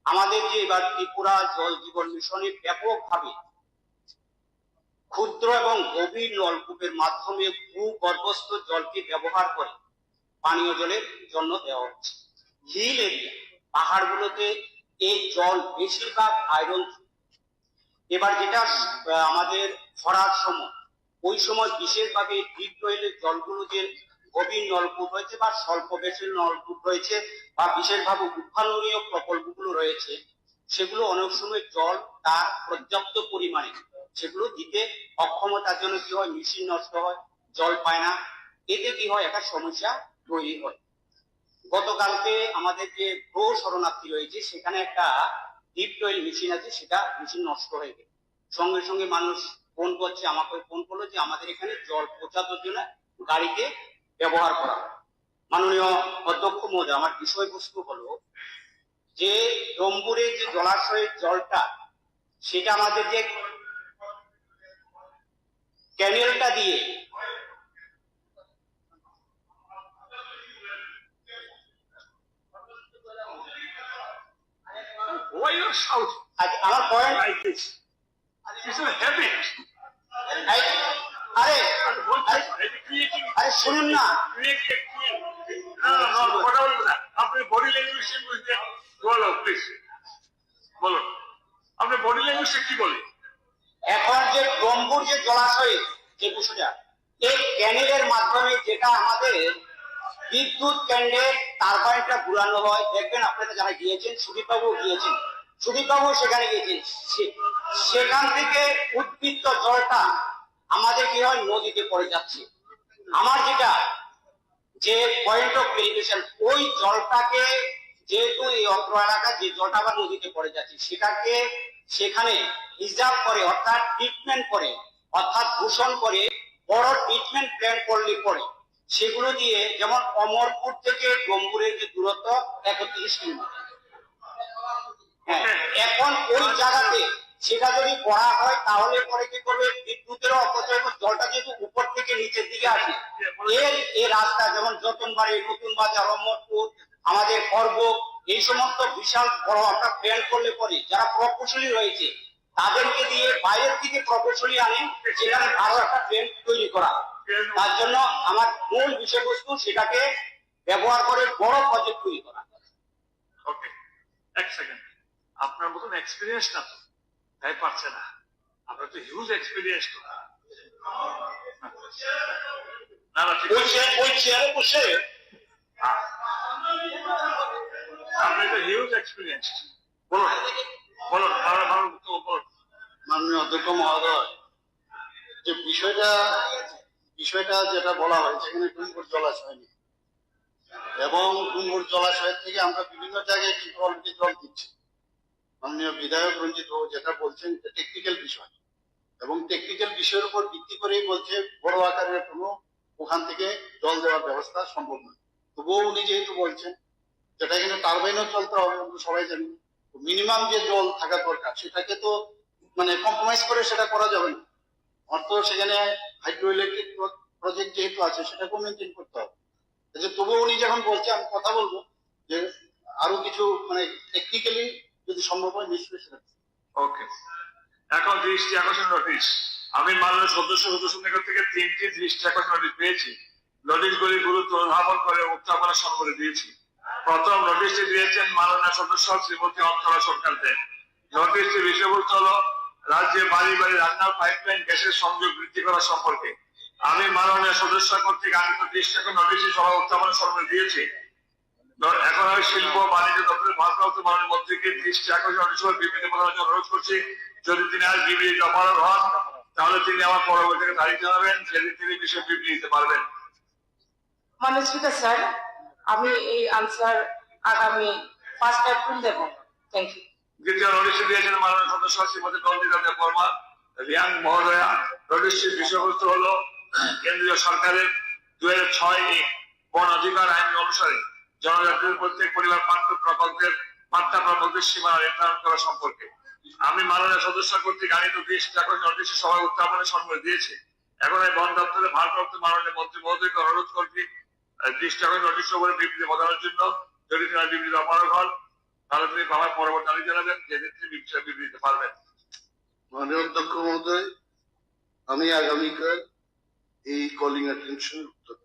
আমাদের যে এবার ত্রিপুরা জল জীবন মিশনে ব্যাপকভাবে ক্ষুদ্র এবং গভীর নলকূপের মাধ্যমে ভূগর্ভস্থ জলকে ব্যবহার করে পানীয় জলের জন্য দেওয়া হচ্ছে। হিল এরিয়া পাহাড়গুলোতে এই জল বেশিরভাগ আয়রন। এবার যেটা আমাদের খরার সময়, ওই সময় বিশেষভাবে ডিপ ওয়েলের জলগুলো যে গভীর নলকূপ রয়েছে বা স্বল্প বেসের নলকূপ রয়েছে বা বিশেষভাবে উদ্ভাবনীয় প্রকল্পগুলো রয়েছে, সেগুলো অনেক সময় জল তার পর্যাপ্ত পরিমাণে সেগুলো দিতে অক্ষমতার জন্য কি হয়, মেশিন নষ্ট হয়, জল পায় না। এতে কি হয়, একটা সমস্যা তৈরি হয়। গতকালকে আমাদের যে প্রো শরণার্থী রয়েছে সেখানে একটা ডিপ ওয়েল মেশিন আছে, সেটা মেশিন নষ্ট হয়ে গেছে। সঙ্গে সঙ্গে মানুষ ফোন করছে, আমাকে ফোন করলো যে আমাদের এখানে জল পৌঁছানোর জন্য গাড়িকে ব্যবহার করা হয়। মাননীয় অধ্যক্ষ মহোদয়, আমার বিষয়বস্তু হলো যে ডম্বুরের যে জলাশয়ের জলটা সেটা আমাদের যে ক্যানেলটা দিয়ে Why you shout আমার point like this? It's a habit. আরে Creating, আরে শুনুন না, no, কথা বলবো না। আপনি বডি ল্যাঙ্গুয়েজ বুঝতে বলো প্লিজ, বলো আপনি বডি ল্যাঙ্গুয়েজ কি বলে। এখন যে ডম্বুর যে জলাশয়ে যে বিষয়টা, এই ক্যানেলের মাধ্যমে যেটা আমাদের বিদ্যুৎ কেন্দ্রের টারবাইনটা ঘুরানো হয়, দেখবেন আপনারা যারা গিয়েছেন, সুদীপবাবু গিয়েছেন, সুদীপবাবু সেখানে গিয়েছেন, সেখান থেকে উদ্বৃত্ত জলটা আমাদের কি হয়, নদীতে পড়ে যাচ্ছে। আমার যেটা যে পয়েন্ট অফ ইরিগেশন, ওই জলটাকে যেহেতু এই অত্র এলাকা যে জলটা আবার নদীতে পড়ে যাচ্ছে, সেটাকে সেখানে রিজার্ভ করে অর্থাৎ ট্রিটমেন্ট করে, অর্থাৎ দূষণ করে বড় ট্রিটমেন্ট প্ল্যান করলে পরে সেগুলো দিয়ে, যেমন অমরপুর থেকে ডম্বুরের যে দূরত্ব 31 কিলোমিটার, হ্যাঁ, এখন ওই জায়গাতে সেটা যদি করা হয় তাহলে পরে কি করবে, বিদ্যুতেরও অপচয়, জলটা যেহেতু উপর থেকে নিচের দিকে আসে, এর রাস্তা যেমন যতনবাড়ি, নতুন বাজার, অমরপুর, আমাদের পর্ব, এই সমস্ত বিশাল বড় একটা প্ল্যান করলে পরে যারা প্রকৌশলী রয়েছে তাদেরকে দিয়ে বাইরের থেকে প্রকৌশলী আনে, সেখানে আরো একটা ট্রেন তৈরি করা। তার জন্য আমার মূল বিষয়বস্তু সেটাকে ব্যবহার করে বড় প্রজেক্ট তৈরি করা। ওকে, এক সেকেন্ড, আপনার মতন এক্সপিরিয়েন্স না তো, তাই পারছে না। আপনার তো হিউজ এক্সপিরিয়েন্স তো। না না, ঠিক আছে, ওই চেয়ারে বসে আপনি তো হিউজ এক্সপিরিয়েন্স। বলুন বলুন, বলুন। মাননীয় অধ্যক্ষ মহোদয়, যে বিষয়টা যেটা বলা হয়, সেখানে ডুমুর জলাশয় নেই, এবং ডুমুর জলাশয়ের থেকে আমরা বিভিন্ন জায়গায় কিন্তু অলরেডি জল দিচ্ছি। মাননীয় বিধায়ক রঞ্জিত বাবু যেটা বলছেন এটা টেকনিক্যাল বিষয়, এবং টেকনিক্যাল বিষয়ের উপর ভিত্তি করেই বলছে বড় আকারের কোনো ওখান থেকে জল দেওয়ার ব্যবস্থা সম্ভব নয়। তবুও উনি যেহেতু বলছেন যেটা এখানে টারবাইনও চলতে হবে, আমরা সবাই জানি, মিনিমাম যে জল থাকা দরকার সেটাকে তো মানে কম্প্রোমাইজ করে সেটা করা যাবে না। অর্থ সেখানে হাইড্রো ইলেকট্রিক প্রজেক্ট যেহেতু আছে সেটাকেও মেনটেন করতে হবে। তবুও উনি যখন বলছে, আমি কথা বলবো যে আরো কিছু মানে টেকনিক্যালি যদি সম্ভব হয় নিশ্চয়ই সেটা। ওকে, এখন দৃষ্টি আকর্ষণ নোটিশ আমি মাননীয় সদস্যদের নিকট থেকে 3টি দৃষ্টি আকর্ষণ নোটিশ পেয়েছি। নোটিশগুলি গুরুত্ব অনুধাবন করে উত্থাপনা সম্বলে দিয়েছি। প্রথম নোটিশটি দিয়েছেন মাননীয় সদস্য শ্রীমতী অন্তরা সরকার দেন। নোটিশটির বিষয়বস্তু হলো রাজ্যে বাড়ি বাড়ি রান্নার পাইপলাইন গ্যাসের সংযোগ বৃদ্ধি করা সম্পর্কে। আমি মাননীয় সদস্য কর্তৃক আনিত দৃষ্টি আকর্ষণ নোটিশটি সভা উত্থাপনা সম্বলে দিয়েছি। এখন আমি শিল্প বাণিজ্য দপ্তরের ভারপ্রাপ্ত মাননীয় মন্ত্রীকে দৃষ্টি আকর্ষণ নোটিশ বিবৃতি প্রদানের জন্য অনুরোধ করছি। যদি তিনি আজ বিবৃতি অপারগ হন তাহলে তিনি আমার পরবর্তী তারিখ জানাবেন, সেদিন তিনি বিষয়ে বিবৃতি দিতে পারবেন। মাননীয় স্পিকার স্যার, আমি এই আনসার আগামী 5 এপ্রিল দেব। Thank you. দ্বিতীয় নোটিশ দিয়েছেন মাননীয় সদস্য শ্রীমতী নন্দিতা দেব বর্মা রিয়াং মহোদয়া। নোটিশটির বিষয়বস্তু হলো কেন্দ্রীয় সরকারের 2006 বন অধিকার আইন অনুসারে জনজাতির প্রত্যেক পরিবার পাট্টা প্রকল্পের সীমানা নির্ধারণ করা সম্পর্কে। আমি মাননীয় সদস্য কর্তৃক আনিত দৃষ্টি আকর্ষণ নোটিশ সভা উত্থাপনের সম্মতি দিয়েছি। এখন এই বন দপ্তরের ভারপ্রাপ্ত মাননীয় মন্ত্রী মহোদয়কে অনুরোধ করছি দৃষ্টি আকর্ষণ নোটিশ উপরে বিবৃতি প্রদানের জন্য। যদি তিনি বিবৃতি অপারগ হন তাহলে তিনি আমার পরবর্তী তারিখ জানাবেন, যেদিন তিনি বিবৃতি দিতে পারবেন। মাননীয় অধ্যক্ষ মহোদয়, আমি আগামীকাল এই কলিং অ্যাটেনশন উত্তর।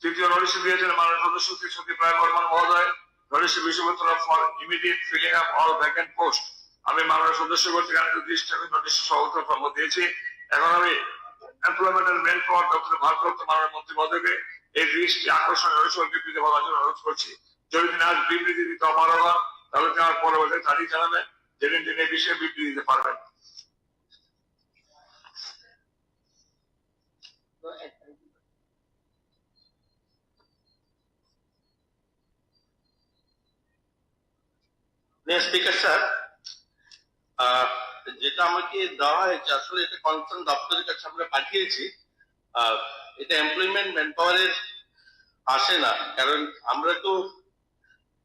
তৃতীয় নোটিশ দিয়েছেন মাননীয় সদস্য শ্রী সতীশ রায় বর্মন মহোদয়। নোটিশের বিষয়বস্তু for immediate filling up all vacant post. আমি মাননীয় সদস্য কর্তৃক আনিত দৃষ্টি আকর্ষণ নোটিশ সভা উত্থাপন দিয়েছি। এখন আমি এমপ্লয়মেন্ট এন্ড ম্যান পাওয়ার দপ্তরের ভারপ্রাপ্ত মাননীয় মন্ত্রী মহোদয়কে এই দৃষ্টি আকর্ষণ নোটিশ বিবৃতি বলার জন্য অনুরোধ করছি। যদি তিনি আজ বিবৃতি দিতে অপারগ হন তাহলে তিনি আমার পরবর্তী তারিখ জানাবেন, যেদিন তিনি এই বিষয়ে বিবৃতি দিতে পারবেন। স্পিকার স্যার, যেটা আমাকে দেওয়া হয়েছে আসলে এটা কনসার্ন দপ্তরের কাছে আমরা পাঠিয়েছি। এটা এমপ্লয়মেন্ট ম্যান পাওয়ারের আসে না, কারণ আমরা তো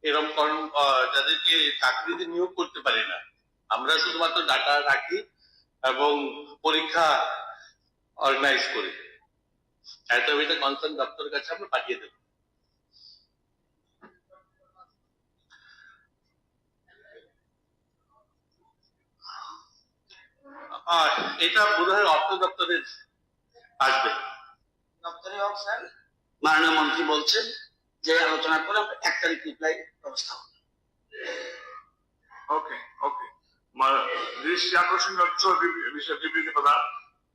এরকম যাদেরকে চাকরিতে নিয়োগ করতে পারি না, আমরা শুধুমাত্র ডাটা রাখি এবং পরীক্ষা অর্গানাইজ করি। এটা কনসার্ন দপ্তরের কাছে আমরা পাঠিয়ে দেবো। এটা বোধহয় অর্থ দপ্তরের আসবে। দপ্তরে হোক স্যার, মাননীয় মন্ত্রী বলছেন যে আলোচনা করে আমরা 1 তারিখ রিপ্লাই ব্যবস্থা হবে। ওকে ওকে, দৃষ্টি আকর্ষণ বিষয়ে বিবৃতি প্রদান।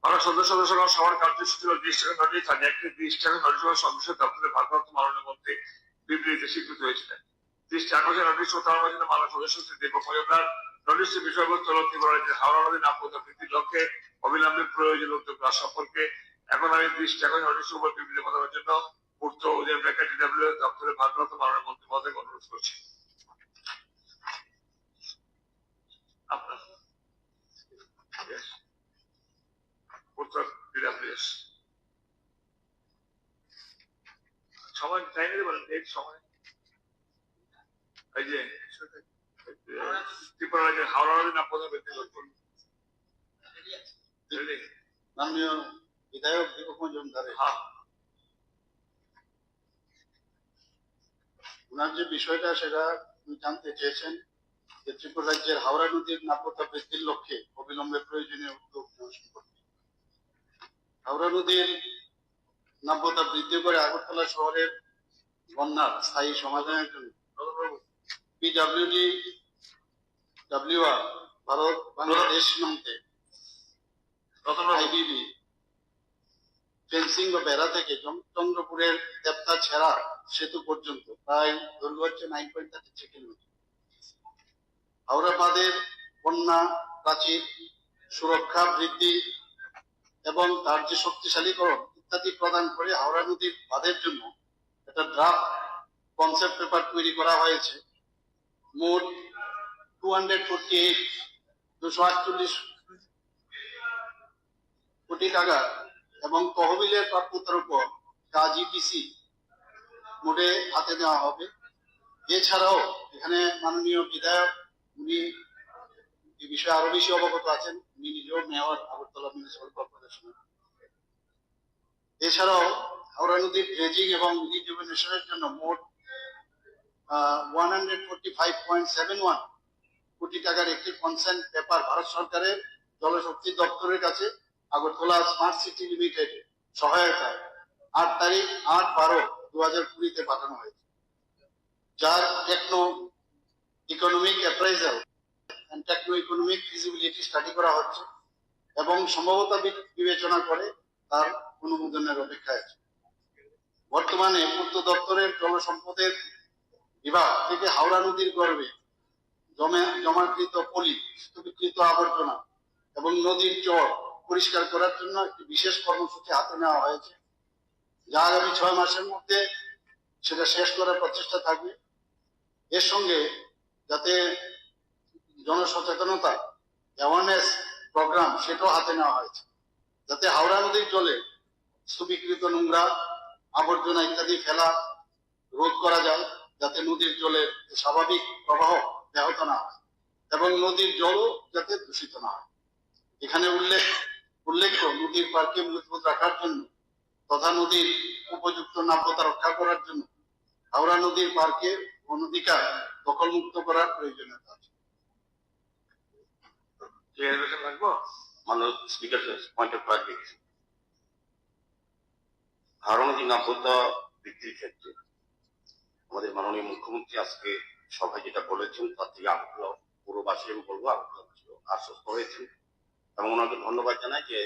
আমরা সদস্যগণ সবার কার্যসূচি দৃষ্টি নোটিশ আর একটি দৃষ্টি আকর্ষণ সদস্য দপ্তরের ভারপ্রাপ্ত মাননীয় মন্ত্রী বিবৃতিতে স্বীকৃত হয়েছিলেন। দৃষ্টি আকর্ষণ নোটিশ উত্থাপনের জন্য মাননীয় সদস্য শ্রী দীপক মজুমদার নোটিশের বিষয়বস্তু হল ত্রিপুরা হাওড়া নদী নাব্যতা বৃদ্ধির লক্ষ্যে অবিলম্বে প্রয়োজনীয় উদ্যোগ নেওয়া সম্পর্কে এখন আমি দৃষ্টি এখন নোটিশের উপর বিবৃতি প্রদানের জন্য পূর্ত ওদের ব্র্যাকেট ডিডব্লিউ দপ্তরের ভারপ্রাপ্ত মাননীয় মন্ত্রী মহোদয়কে অনুরোধ করছি। আপনার পূর্ত ডিডব্লিউএস সময় চাই নিতে পারেন, এই সময় এই যে ত্রিপুরা রাজ্যের হাওড়া নদী নাব্যতা বৃদ্ধির লক্ষ্য মাননীয় বিধায়ক দীপক মজুমদারের ওনার যে বিষয়টা সেটা জানতে চেয়েছেন যে ত্রিপুরা রাজ্যের হাওড়া নদীর নাব্যতা বৃদ্ধির লক্ষ্যে অবিলম্বে প্রয়োজনীয় উদ্যোগ নেওয়া সম্পর্কে। হাওড়া নদীর নাব্যতা বৃদ্ধি করে আগরতলা শহরের বন্যার স্থায়ী সমাধানের জন্য পিডব্লিউডি ভারত বাংলাদেশ সীমান্তে আইবিবি ফেন্সিং বা বেড়া থেকে চন্দ্রপুরের দেবতা ছেড়া সেতু পর্যন্ত প্রায় দৈর্ঘ্য হচ্ছে 9.33 কিলোমিটার। হাওড়া বাঁধের বন্যা প্রাচীর সুরক্ষা বৃদ্ধি এবং তার যে শক্তিশালীকরণ ইত্যাদি প্রদান করে হাওড়া নদীর বাঁধের জন্য একটা ড্রাফট কনসেপ্ট পেপার তৈরি করা হয়েছে। মোট 248 কোটি টাকা এবং তহবিলের প্রাপ্যতার উপর কাজ ইপিসি মোডে হাতে দেওয়া হবে। এছাড়াও এখানে মাননীয় বিধায়ক উনি এই বিষয়ে আরো বেশি অবগত আছেন, উনি নিজেও মেয়র আগরতলা মিউনিসিপাল কর্পোরেশন। এছাড়াও হাওড়া নদীর ড্রেজিং এবং রিজুভেনেশনের জন্য মোট 145.71 কোটি টাকার একটি কনসেন্ট পেপার ভারত সরকারের জলশক্তি দপ্তরের কাছে আগরতলা স্মার্ট সিটি লিমিটেড সহায়তায় 8/12/2020 পাঠানো হয়েছে, যার techno economic appraisal and techno economic feasibility study করা হচ্ছে এবং সম্ভবত বিবেচনা করে তার অনুমোদনের অপেক্ষায় আছে। বর্তমানে পূর্ত দপ্তরের জলসম্পদের বিভাগ থেকে হাওড়া নদীর গর্ভে জমাকৃত পলি, স্তূপীকৃত আবর্জনা এবং নদীর চর পরিষ্কার করার জন্য একটি বিশেষ কর্মসূচি হাতে নেওয়া হয়েছে, যা আগামী 6 মাসের মধ্যে সেটা শেষ করার প্রচেষ্টা থাকবে। এর সঙ্গে যাতে জনসচেতনতা অ্যাওয়ারনেস প্রোগ্রাম সেটাও হাতে নেওয়া হয়েছে, যাতে হাওড়া নদীর জলে স্তূপীকৃত নোংরা আবর্জনা ইত্যাদি ফেলা রোধ করা যায়, যাতে নদীর জলের স্বাভাবিক প্রবাহ ব্যাহত না হয় এবং নদীর জলও যাতে দূষিত না হয়। এখানে উল্লেখ্য নদীর পার্কে মজবুত রাখার জন্য তথা নদীর উপযুক্ত নাব্যতা রক্ষা করার জন্য হাওড়া নদীর পার্কে অনধিকার দখলমুক্ত করার প্রয়োজনীয়তা আছে। মাননীয় speaker, point of clarification. Howrah নদী নাব্যতা বৃদ্ধির ক্ষেত্রে আমাদের মাননীয় মুখ্যমন্ত্রী আজকে সভায় যেটা বলেছেন তার থেকে আগরতলা পুরবাসী আমি বলবো আগরতলাবাসী আশ্বস্ত হয়েছে এবং ওনাকে ধন্যবাদ জানাই যে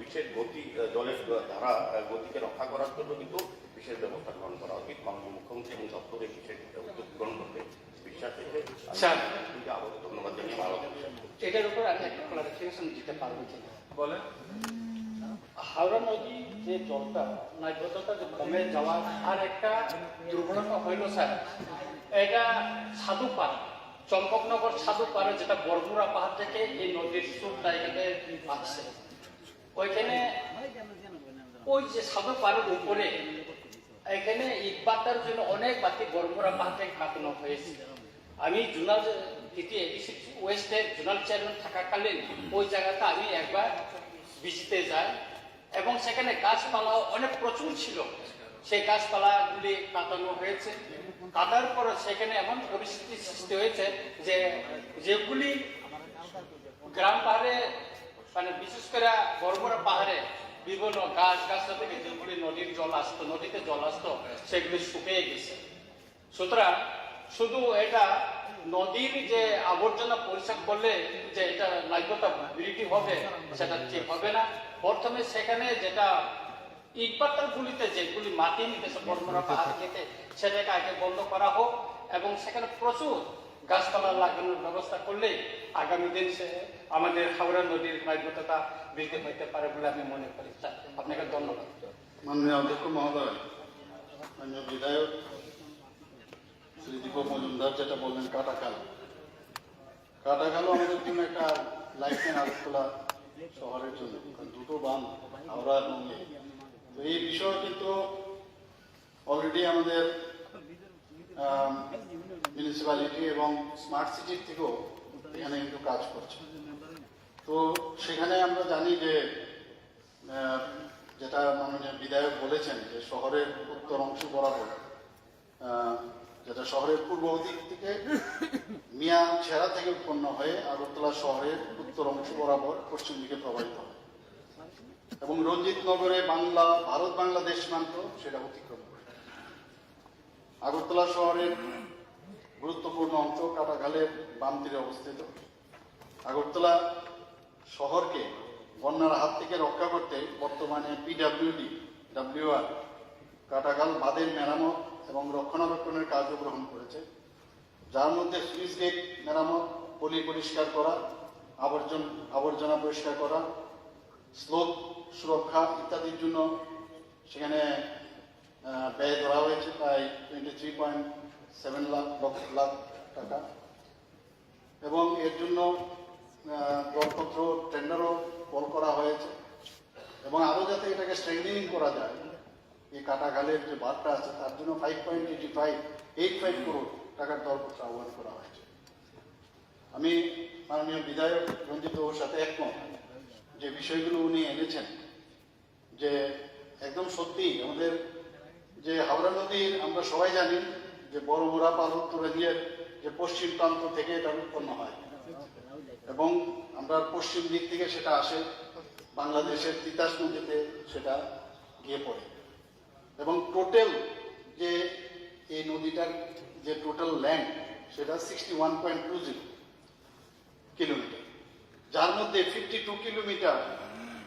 বিশেষ গতি জলের ধারা গতিকে রক্ষা করার জন্য কিন্তু বিশেষ ব্যবস্থা গ্রহণ করা উচিত। মাননীয় মুখ্যমন্ত্রী এবং দপ্তরে বিশেষ উদ্যোগ গ্রহণ করতে বিশ্বাস রেখে আবার ধন্যবাদ জানিয়ে আলোচনা। এটার উপর আমি একটা ক্লারিফিকেশন দিতে পারবো কিনা বলেন। হাওড়া নদী যে জলটা নাব্যতা যে কমে যাওয়ার আর একটা দুর্ঘটনা হইল স্যার, এটা সাধু পানি চম্পকনগর সাধু পাড়ে যেটা বরমুরা পাহাড় থেকে এই নদীর স্রোতটা এখানে আসছে। ওইখানে ওই যে সাধু পাড়ের উপরে এখানে ইট বাতার জন্য অনেক বাতি বরমুরা পাহাড় থেকে কাটানো হয়েছে। আমি জোনাল দ্বিতীয় এডিসি ওয়েস্টের জোনাল চেয়ারম্যান থাকাকালীন ওই জায়গাটা আমি একবার ভিজিটে যাই এবং সেখানে গাছপালা অনেক প্রচুর ছিল। সেই গাছপালাগুলি কাটানো হয়েছে। কাটার পর সেখানে এমন পরিস্থিতি সৃষ্টি হয়েছে যে যেগুলি গ্রাম পাহাড়ে মানে বিশেষ করে বরমুরা পাহাড়ে বিভিন্ন গাছগাছলা থেকে যেগুলি নদীর জল আসতো, নদীতে জল আসতো, সেগুলি শুকিয়ে গেছে। সুতরাং শুধু এটা নদীর যে আবর্জনা পরিষ্কার করলে যে এটা নাব্যতা বৃদ্ধি হবে সেটা ঠিক হবে না। প্রথমে সেখানে যেটা ইটপাটার গুলিতে যেগুলি মাটি নিতেছে বরমুরা পাহাড় থেকে সেটাকে আগে বন্ধ করা হোক এবং সেখানে প্রচুর গাছপালা লাগানোর ব্যবস্থা করলে আগামী দিন সে আমাদের হাওড়া নদীর নাব্যতা বৃদ্ধি হইতে পারে বলে আমি মনে করি। আপনাকে ধন্যবাদ। মাননীয় অধ্যক্ষ মহোদয়, মাননীয় বিধায়ক শ্রী দীপক মজুমদার যেটা বললেন কাটাখাল আমাদের জন্য একটা লাইফলাইন আগরতলা শহরের জন্য, কারণ দুটো বাঁধ হাওড়া এবং তো এই বিষয়ে কিন্তু অলরেডি আমাদের মিউনিসিপ্যালিটি এবং স্মার্ট সিটির থেকেও এখানে কিন্তু কাজ করছে। তো সেখানে আমরা জানি যে যেটা মাননীয় বিধায়ক বলেছেন যে শহরের উত্তর অংশ বরাবর যেটা শহরের পূর্ব দিক থেকে মিয়া ছেড়া থেকে উৎপন্ন হয়ে আগরতলা শহরের উত্তর অংশ বরাবর পশ্চিম দিকে প্রবাহিত হয় এবং রঞ্জিত নগরে ভারত বাংলাদেশ সীমান্ত সেটা অতিক্রম করে। আগরতলা শহরের গুরুত্বপূর্ণ অংশ কাটাখালের বাম তীরে অবস্থিত। আগরতলা শহরকে বন্যার হাত থেকে রক্ষা করতে বর্তমানে WR কাটাখাল বাঁধের মেরামত এবং রক্ষণাবেক্ষণের কাজও গ্রহণ করেছে, যার মধ্যে সুইচ গেট মেরামত, পলি পরিষ্কার করা, আবর্জনা পরিষ্কার করা, স্লোপ সুরক্ষা ইত্যাদির জন্য সেখানে ব্যয় ধরা হয়েছে প্রায় 23.7 লাখ টাকা এবং এর জন্য দরপত্র টেন্ডারও কল করা হয়েছে এবং আরো যাতে এটাকে স্ট্রেংথেনিং করা যায় এই কাটাখালের যে বাঁধটা আছে তার জন্য 5.85 করোড় টাকার দরপত্র আহ্বান করা হয়েছে। আমি মাননীয় বিধায়ক রঞ্জিত বাবুর সাথে একমত যে বিষয়গুলো উনি এনেছেন, যে একদম সত্যি আমাদের যে হাওড়া নদীর আমরা সবাই জানি যে বড়মুরা পার্বত্য রেঞ্জের যে পশ্চিম প্রান্ত থেকে এটা উৎপন্ন হয় এবং আমরা পশ্চিম দিক থেকে সেটা আসে বাংলাদেশের তিতাস নদীতে সেটা গিয়ে পড়ে এবং টোটাল যে এই নদীটার যে টোটাল ল্যান্ড সেটা 61.20 কিলোমিটার, যার মধ্যে 52 কিলোমিটার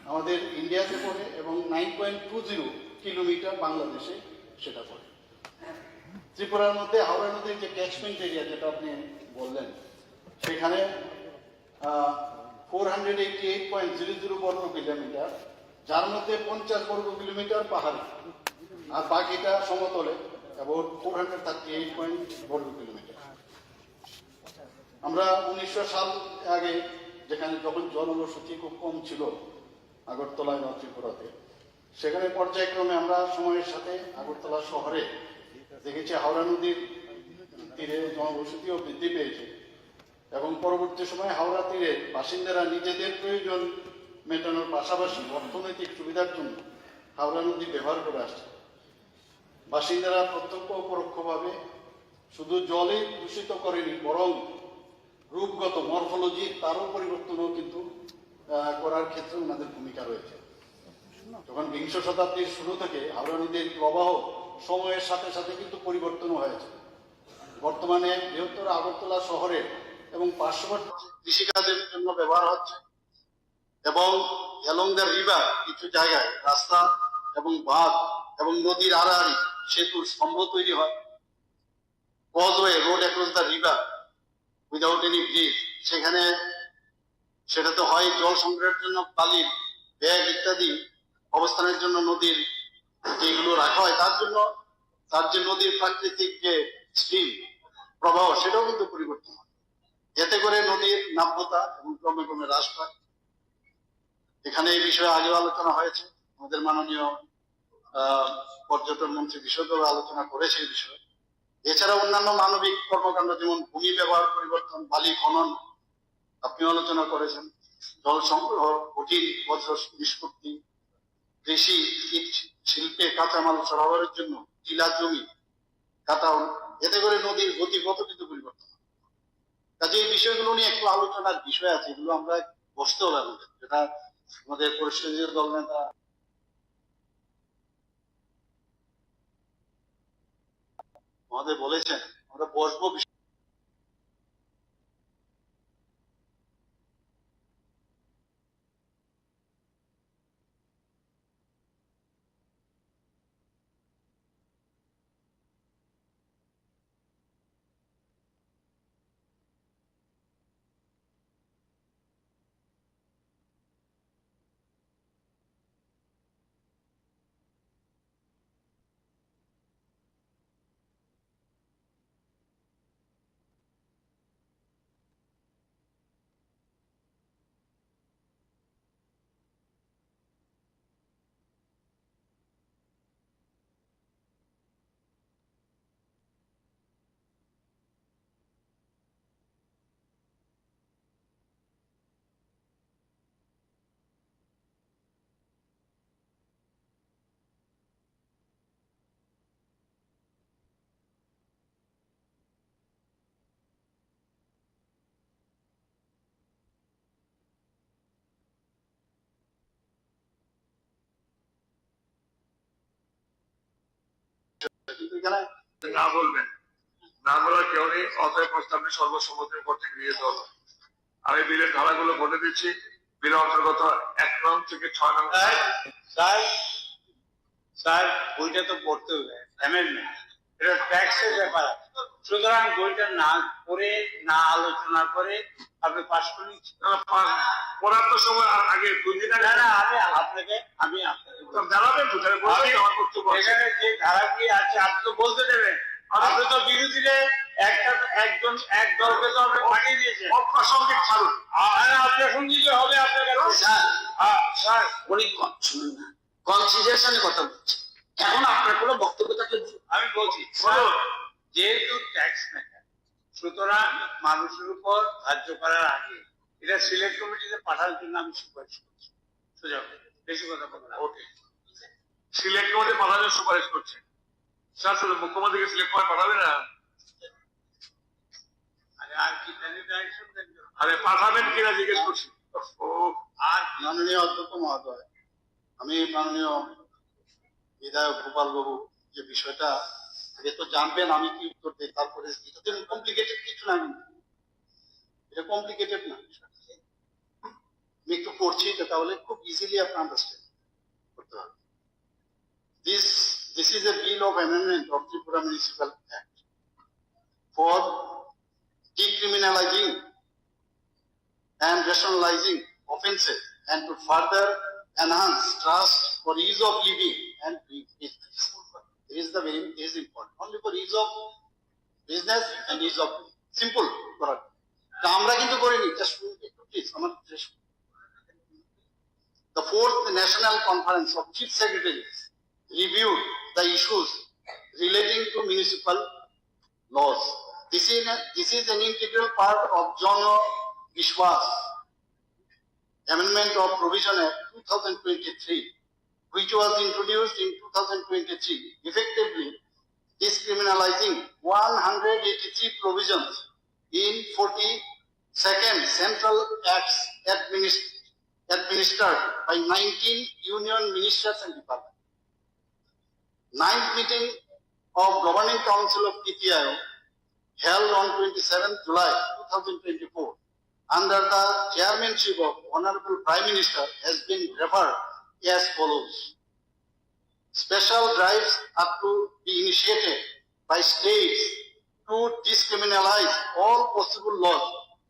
আমাদের ইন্ডিয়াতে পড়ে এবং 9.20 কিলোমিটার বাংলাদেশে সেটা পড়ে। ত্রিপুরার মধ্যে হাওড়া নদীর যে ক্যাচমেন্ট এরিয়া যেটা আপনি বললেন সেখানে 488.00 বর্গ কিলোমিটার, যার মধ্যে 50 বর্গ কিলোমিটার পাহাড়ি আর বাকিটা সমতলে এবং 438 বর্গ কিলোমিটার। আমরা 1900 সাল আগে যেখানে যখন জনবসতি খুব কম ছিল আগরতলায় বা ত্রিপুরাতে, সেখানে পর্যায়ক্রমে আমরা সময়ের সাথে আগরতলা শহরে দেখেছি হাওড়া নদীর তীরে জনবসতিও বৃদ্ধি পেয়েছে এবং পরবর্তী সময়ে হাওড়া তীরে বাসিন্দারা নিজেদের প্রয়োজন মেটানোর পাশাপাশি অর্থনৈতিক সুবিধার জন্য হাওড়া নদী ব্যবহার করে আসছে। বাসিন্দারা প্রত্যক্ষ ও পরোক্ষভাবে শুধু জলে দূষিত করেনি, বরং রূপগত মরফোলজি তারও পরিবর্তনও কিন্তু করার ক্ষেত্রে ওনাদের ভূমিকা রয়েছে। তখন বিংশ শতাব্দীর শুরু থেকে হাওড়া নদীর প্রবাহ সময়ের সাথে সাথে কিন্তু পরিবর্তন হয়েছে। বর্তমানে বৃহত্তর আগরতলা শহরে এবং পার্শ্ববর্তী কৃষিকাজের জন্য ব্যবহার হচ্ছে এবং অ্যালং দ্য রিভার কিছু জায়গায় রাস্তা এবং বাঁধ এবং নদীর আড়াআড়ি সেতুর স্তম্ভ তৈরি হয়। Causeway road across the river without any bridge, সেখানে সেটা তো হয় জল সংগ্রহের জন্য বালির ব্যাগ ইত্যাদি অবস্থানের জন্য নদীর যেগুলো রাখা হয় তার যে নদীর প্রাকৃতিক যে স্ট্রিম প্রবাহ সেটাও কিন্তু পরিবর্তন হয়। এতে করে নদীর নাব্যতা এবং ক্রমে ক্রমে হ্রাস পায়। এখানে এই বিষয়ে আগেও আলোচনা হয়েছে, আমাদের মাননীয় পর্যটন মন্ত্রী বিশদভাবে আলোচনা করেছে এই বিষয়ে। এছাড়া অন্যান্য মানবিক কর্মকাণ্ড যেমন ভূমি ব্যবহার পরিবর্তন, বালি খনন আপনি আলোচনা করেছেন, জল সংগ্রহ, কঠিন বজ্র নিষ্পত্তি, কৃষি, শিল্পে কাঁচামাল সরবরাহের জন্য টিলা জমি কাটাও, এতে করে নদীর গতিপথ কিন্তু পরিবর্তন। কাজে এই বিষয়গুলো নিয়ে একটু আলোচনার বিষয় আছে, এগুলো আমরা বসতে হবে আমাদের, যেটা আমাদের পরিষদীয় দল নেতা আমাদের বলেছেন, আমরা বসবো। কিন্তু এখানে না বলবেন, না বলার কেউ নেই, অতএব প্রস্তাবটি সর্বসম্মতির কর্তৃক গৃহীত হলো। আমি বিলের ধারাগুলো বলে দিচ্ছি। বিলের অন্তর্গত 1 নং থেকে 6 নং। স্যার বইটা তো পড়তে হবে, অ্যামেন্ডমেন্ট, এটা ট্যাক্সের ব্যাপার, সুতরাং বইটা না পড়ে না আলোচনা করে আপনি পাস করে নিচ্ছেন। পড়ার তো সময় আগে 2 দিন আগে। না আমি আপনাকে জানাবেন তো, আমার বক্তব্য এখানে যে ধারাগুলি আছে আপনি তো বলতে দেবেন। আপনি তো বিরোধীরা একজন এক দলকে তো আপনি পাঠিয়ে দিয়েছেন। অপ্রাসঙ্গিক ছাড়ুন, অপ্রাসঙ্গিক হবে আপনার কাছে। স্যার উনি শুনুন না, কনসিডারেশনে কথা বলছে, এখন আপনার কোনো বক্তব্য থাকলে আমি বলছি যেহেতু ট্যাক্স মেকার, সুতরাং মানুষের উপর ধার্য করার আগে এটা সিলেক্ট কমিটিতে পাঠানোর জন্য আমি সুপারিশ করছি। সোজা বেশি কথা বললাম। ওকে, সিলেক্ট কমিটি পাঠানোর সুপারিশ করছে। স্যার শুধু মুখ্যমন্ত্রীকে সিলেক্ট করে পাঠাবে না, আর কি ডাইরেকশন দেন? আরে পাঠাবেন কিনা জিজ্ঞেস করছি। আর মাননীয় অধ্যক্ষ মহোদয়, আমি মাননীয় বিধায়ক গোপাল বাবু যে বিষয়টা আগে তো জানবেন আমি কি উত্তর দিই, তারপরে এটা কমপ্লিকেটেড কিছু না, কিন্তু এটা কমপ্লিকেটেড না, আমি একটু পড়ছি তাহলে খুব ইজিলি আপনি আন্ডারস্ট্যান্ড করতে পারবেন। This is a bill of amendment of Tripura Municipal Act for decriminalizing and rationalizing offences and to further enhance trust for ease of living and doing business. This is important. Only for ease of business and ease of simple. আমরা কিন্তু করিনি, just please আমার The 4th National Conference of Chief Secretaries reviewed the issues relating to municipal laws. This is an integral part of Jano Vishwas Amendment of Provision Act 2023, which was introduced in 2023, effectively discriminalizing 183 provisions in 42nd Central Acts administered by 19 union ministers and departments. 9th meeting of Governing Council of TPIO held on 27th July 2024 under the chairmanship of Honorable Prime Minister has been referred as follows. Special drives are to be initiated by states to discriminalize all possible laws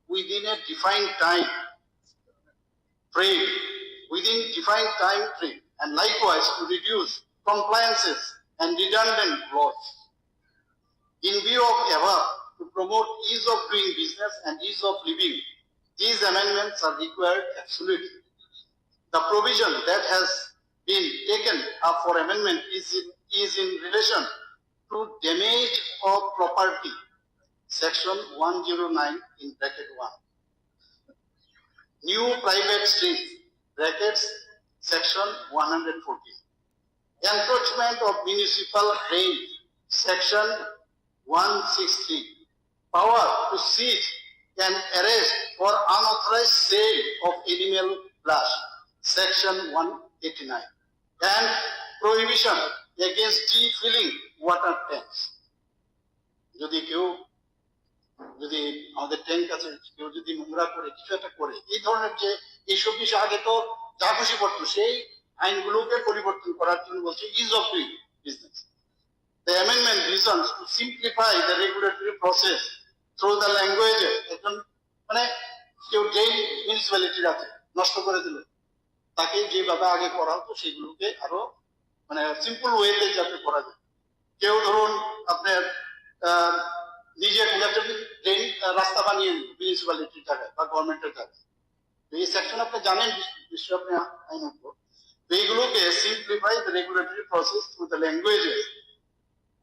within a defined time frame, and likewise to reduce compliances and redundant laws. In view of above, to promote ease of doing business and ease of living, these amendments are required absolutely. The provision that has been taken up for amendment is in relation to damage of property, section 109 in bracket 1. New private streets, brackets, section 114. Encroachment of municipal range, section 163. Power to seize and arrest for unauthorized sale of animal flesh, section 189. And prohibition against filling water tanks. যদি আমাদের tank আছে কেউ যদি নোংরা করে কিছু একটা করে এই ধরনের যে এইসব বিষয় আগে তো যা খুশি করতো সেই আইনগুলোকে পরিবর্তন করার জন্য বলছে is of doing business. The amendment reasons to simplify the regulatory process through the language একজন মানে কেউ যেই মিউনিসিপ্যালিটির আছে নষ্ট করে দিল তাকে যেভাবে আগে করা হতো সেগুলোকে আরো মানে সিম্পল ওয়েতে যাতে করা যায়। কেউ ধরুন আপনার নিজের ট্রেন রাস্তা বানিয়ে নিল মিউনিসিপ্যালিটির জায়গায় বা গভর্নমেন্টের জায়গায়, তো এই সেকশন আপনি জানেন নিশ্চয়ই আপনি আইন উপর, তো এইগুলোকে simplify the regulatory process through the languages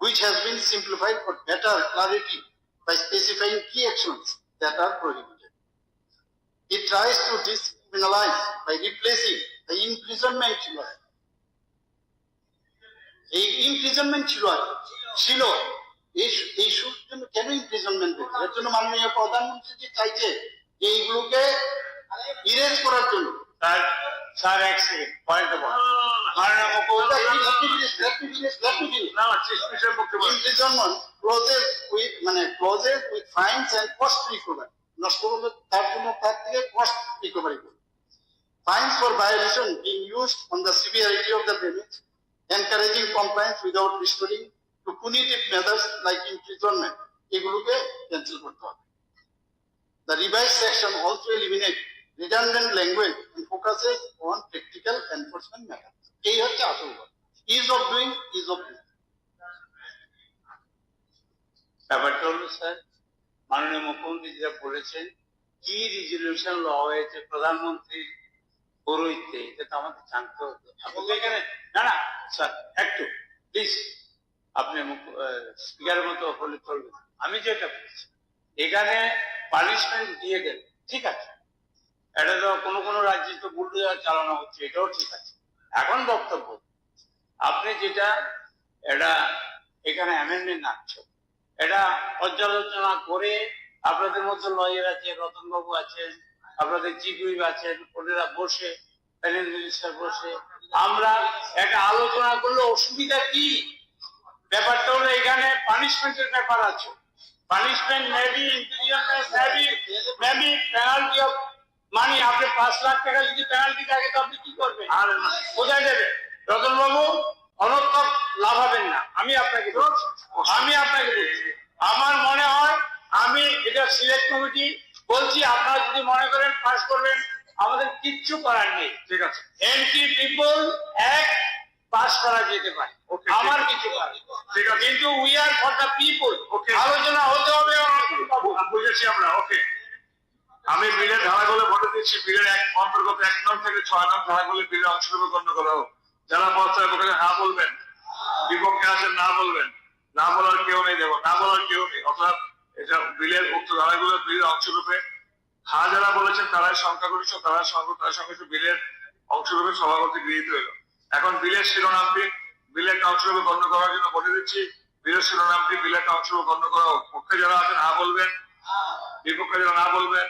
which has been simplified for better clarity by specifying key actions that are prohibited. It tries to decriminalize by replacing the imprisonment law. এই imprisonment ছিল এই জন্য কেন imprisonment দেবে? এর জন্য মাননীয় প্রধানমন্ত্রী যে চাইছে যে এইগুলোকে ইরেজ করার জন্য। স্যার এক second point imprisonment clauses with clauses with fines and cost recovery নষ্ট করলে তার জন্য তার থেকে cost recovery করবে। Fines for violation being used on the severity of the damage, encouraging compliance without restoring to punitive methods like imprisonment, এগুলোকে cancel করতে হবে। The revised section also eliminates redundant language and focuses on practical enforcement methods. এই হচ্ছে আসল কথা, ease of doing, ease of doing। ব্যাপারটা হলো sir, মাননীয় মুখ্যমন্ত্রী যেটা বলেছেন কি রেজলিউশন ল হয়েছে প্রধানমন্ত্রীর পৌরোহিত্যে, এটা তো আমাদের জানতে হতো। আপনি তো এখানে না না স্যার একটু প্লিজ আপনি স্পিকারের মতো হলে চলবে। আমি যেটা বলছি এখানে পানিশমেন্ট দিয়ে গেলে ঠিক আছে, এটা তো কোনো রাজ্যে তো বুলডোজার চালানো হচ্ছে, এটাও ঠিক আছে। এখন বক্তব্য আপনি যেটা এটা এখানে অ্যামেন্ডমেন্ট আনছো, এটা পর্যালোচনা করে আপনাদের মধ্যে লয়ার আছে, রতনবাবু আছেন, আপনাদের চিফ হুইপ আছেন, ওনারা বসে প্যানেল মিনিস্টার বসে আমরা একটা আলোচনা করলে অসুবিধা কি? ব্যাপারটা হলো এখানে পানিশমেন্টের ব্যাপার আছে। Punishment maybe imprisonment maybe penalty of money. আপনি 5 লাখ টাকা যদি পেনাল্টি থাকে তো আপনি কি করবেন? আর কোথায় দেবেন? রতনবাবু অনর্থক লাভ হবেন না। আমি আপনাকে বলছি আমার মনে হয় আমি এটা সিলেক্ট কমিটি বলছি, আপনারা যদি মনে করেন পাস করবেন আমাদের কিচ্ছু করার নেই, ঠিক আছে। এন্টি পিপল অ্যাক্ট পাস করা যেতে পারে, আমার কিছু করার ঠিক আছে, কিন্তু we are for the people. আলোচনা হতে হবে। বুঝেছি আমরা, ওকে। আমি বিলের ধারাগুলো ভোটে দিচ্ছি, বিলের অন্তর্গত 1 নং থেকে 6 নং ধারাগুলো বিলের অংশগ্রহণ গণ্য করা হোক। যারা পঞ্চায়েত ওখানে হ্যাঁ বলবেন, বিপক্ষে আছেন না বলবেন, না বলার কেউ নেই, দেব না বলার কেউ নেই। অর্থাৎ এটা বিলের উক্ত ধারাগুলো বিলের অংশরূপে হ্যাঁ যারা বলেছেন তারাই সংখ্যাগরিষ্ঠ, তারা সংখ্যাগরিষ্ঠ বিলের অংশরূপে সভাপতি গৃহীত হইল। এখন বিলের শিরোনামটি বিলের অংশরূপে গণ্য করার জন্য ভোটে দিচ্ছি। বিলের শিরোনামটি বিলের অংশরূপে গণ্য করা হোক। পক্ষে যারা আছেন হ্যাঁ বলবেন, বিপক্ষে যারা না বলবেন,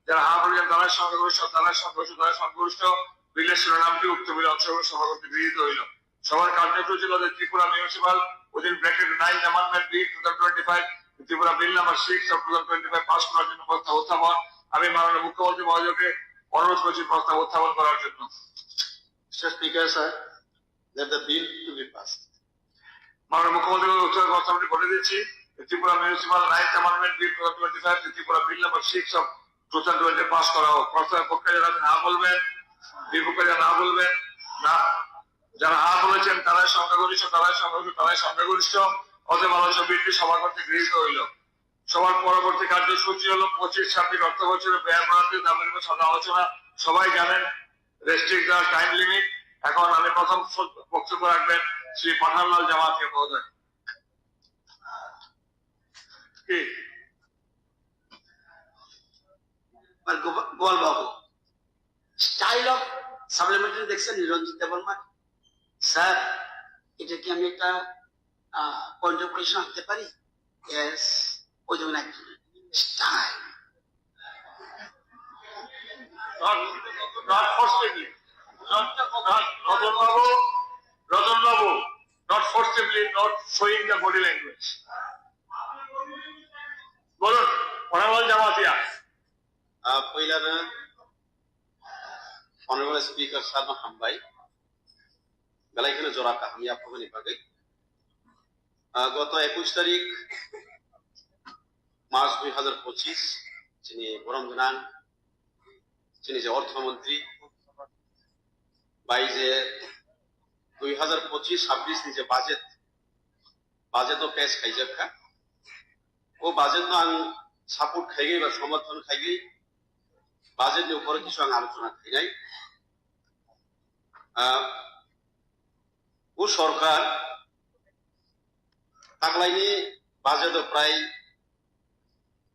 যারা হ্যাঁ বলবেন তারাই সংখ্যাগরিষ্ঠ, সংখ্যাগরিষ্ঠ। বিলের শিরোনামটি উক্ত বিলের অংশরূপে সভাপতি গৃহীত হইল। সবার কার্যসূচি হল Tripura municipal within bracket 9 amendment bill 2025 Tripura bill number 6 of 2025 pass করার জন্য প্রস্তাব উত্থাপন। আমি মাননীয় মুখ্যমন্ত্রী মহোদয়কে অনুরোধ করছি প্রস্তাব উত্থাপন করার জন্য। Mr. Speaker, sir, let the bill to be passed. মাননীয় মুখ্যমন্ত্রী প্রস্তাবটি বলে দিচ্ছি। Tripura municipal 9th amendment bill 2025 Tripura bill number 6 of 2025 pass করা হোক। প্রস্তাবের পক্ষে যারা না বলবেন, বিপক্ষে যারা না বলবেন, না যারা হ্যাঁ বলেছেন তারাই সংখ্যাগরিষ্ঠ, তারাই সংখ্যাগরিষ্ঠ। অতএব আলোচ্য বিলটি সভা কর্তৃক গৃহীত হইল। সবার পরবর্তী কার্যসূচি হলো 25-26 অর্থ বছরের ব্যয় বরাদ্দের দাবির উপর সাদা আলোচনা। সবাই জানেন রেস্ট্রিক্ট দ্য টাইম লিমিট। এখন আমি প্রথম বক্তব্য রাখবেন শ্রী পাঠানলাল জামাতিয়া মহোদয়। কি গোয়াল বাবু, স্টাইল অফ সাপ্লিমেন্টারি দেখছেন নিরঞ্জিত দেববর্মা স্যার? এটা কি আমি একটা পয়েন্ট অফ কোয়েশ্চন আনতে পারি? ইয়েস, ওই জন্য style not forcibly, Ratan Babu, not forcibly, not showing the body language. বলুন পাঠানলাল জামাতিয়া। पहिला অনারেবল স্পিকার সাহেব হামবাই বেলাইখানে জোড়া কাহামি আপনাকে বাগै গত 21 তারিখ মার্চ 2025 যিনি বরং গোনাং যিনি যে অর্থমন্ত্রী বাই যে 2025-26 ni je budget পেশ খাইজাখা ও বাজেট আং সাপোর্ট খাইগৈ বা সমর্থন খাইগৈ বাজেটनि উপরে কিছু আং আলোচনা খাইনাই ও সরকার তাকলাইনি বাজেট প্রায়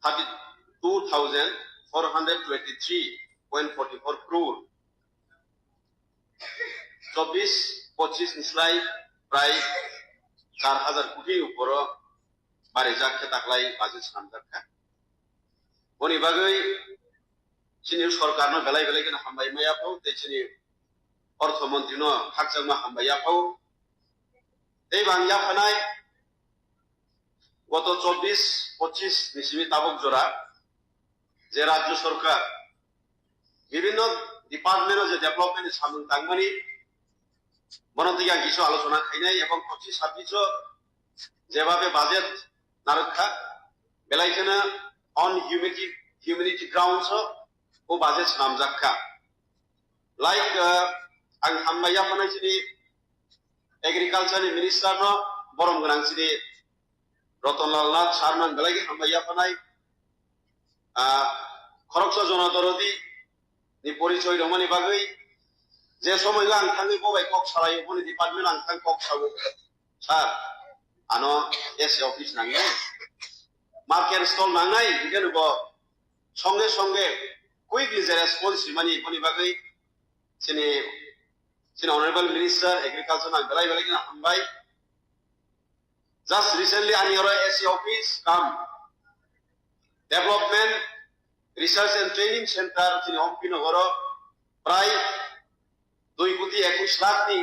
32,423.44 crore 24-25 নিসলাই প্রায় 4,000 কোটির উপর বারে যাকে তাকলাই বাজেট সামজাখা বনি বাগৈ চিনি সরকারনো বেলাই বেলাই কেন হামবাই মায়াফাও তে চিনি অর্থমন্ত্রীনো হাকজাংমা হামবাইয়াফাও এই বাংয়াফানায় গত 24-25 নিসিমি তাবক জোড়া যে রাজ্য সরকার বিভিন্ন ডিপার্টমেন্ট যে ডেভেলপমেন্ট সামুং তাংমানি বনদিকে কিছু আলোচনা খাইনাই এবং 25-26 যেভাবে বাজেট নারক্ষা বেলাইখানে অন হিউম্যানিটি গ্রাউন্ডস ও বাজেট নামজাখা লাইক आं हामबाया फनाय सिनि एग्रीकल्चर मिनिस्टर नो बरम गोनां सिनि रतनलाल नाथ सारमान बेलागि हामबाया फनाय खरकसा जनदरदि नि परिचय रमनि बागै जे समय आं थाङै बबाय कक सालायो बनि डिपार्टमेन्ट आं थां कक साबो सार आनो एस अफिस नांगै मार्केट स्टल नांगै बिदिनो ब संगे संगे कुइकलि जे रेसपन्स मानि बनि बागै सिनि Honorable Minister Agriculture and Belai Belai Hambai. Just recently on your SC office come Development Research and Training Center in Hompinogoro Prai 2,21 lakh ni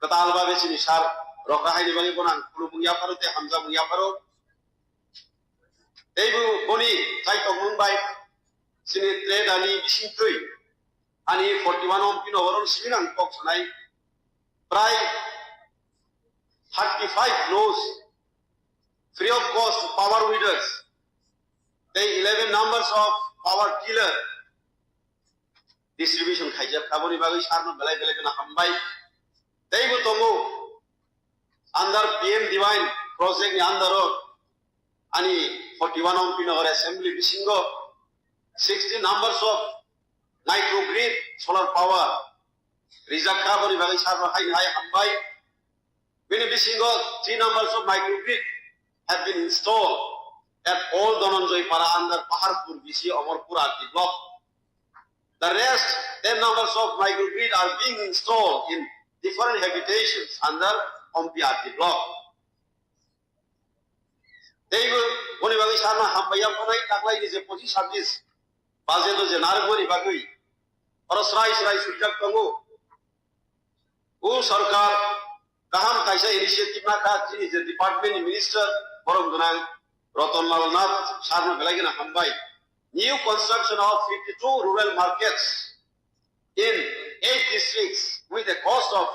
kata alba besi ni sar rokahay ni bani bonan pulu punya paro te Hamza punya paro Teibu boni kai to Mumbai sini trade ani bisintui ani 41 Hompinogoro silang kok sanai prai 35 lows free of cost power weeders. They 11 numbers of power tiller distribution khajak kaboni bagi sarno belai belai kena hambai. They go tomo under PM Divine project ni under ani 41 Hompinogoro assembly bisingo 60 numbers of microgrid solar power rizakha boni bagi sarno hai hambai. Many bisingo 3 numbers of microgrid have been installed at all Dononjoi Para under Paharpur BC Amarpur RT block. The rest 10 numbers of microgrid are being installed in different habitations under Ompi RT block. They will boni bagi sarno hambaya konai taklai ni je 25-26 Bazendo je nargori bagui और सराय सुजक तंगो ओ सरकार कहम कैसा initiative ना का जिनि जे department minister बरम गोनां रतनलाल नाथ सारनो बेलागिना हामबाय new construction of 52 rural markets in 8 districts with a cost of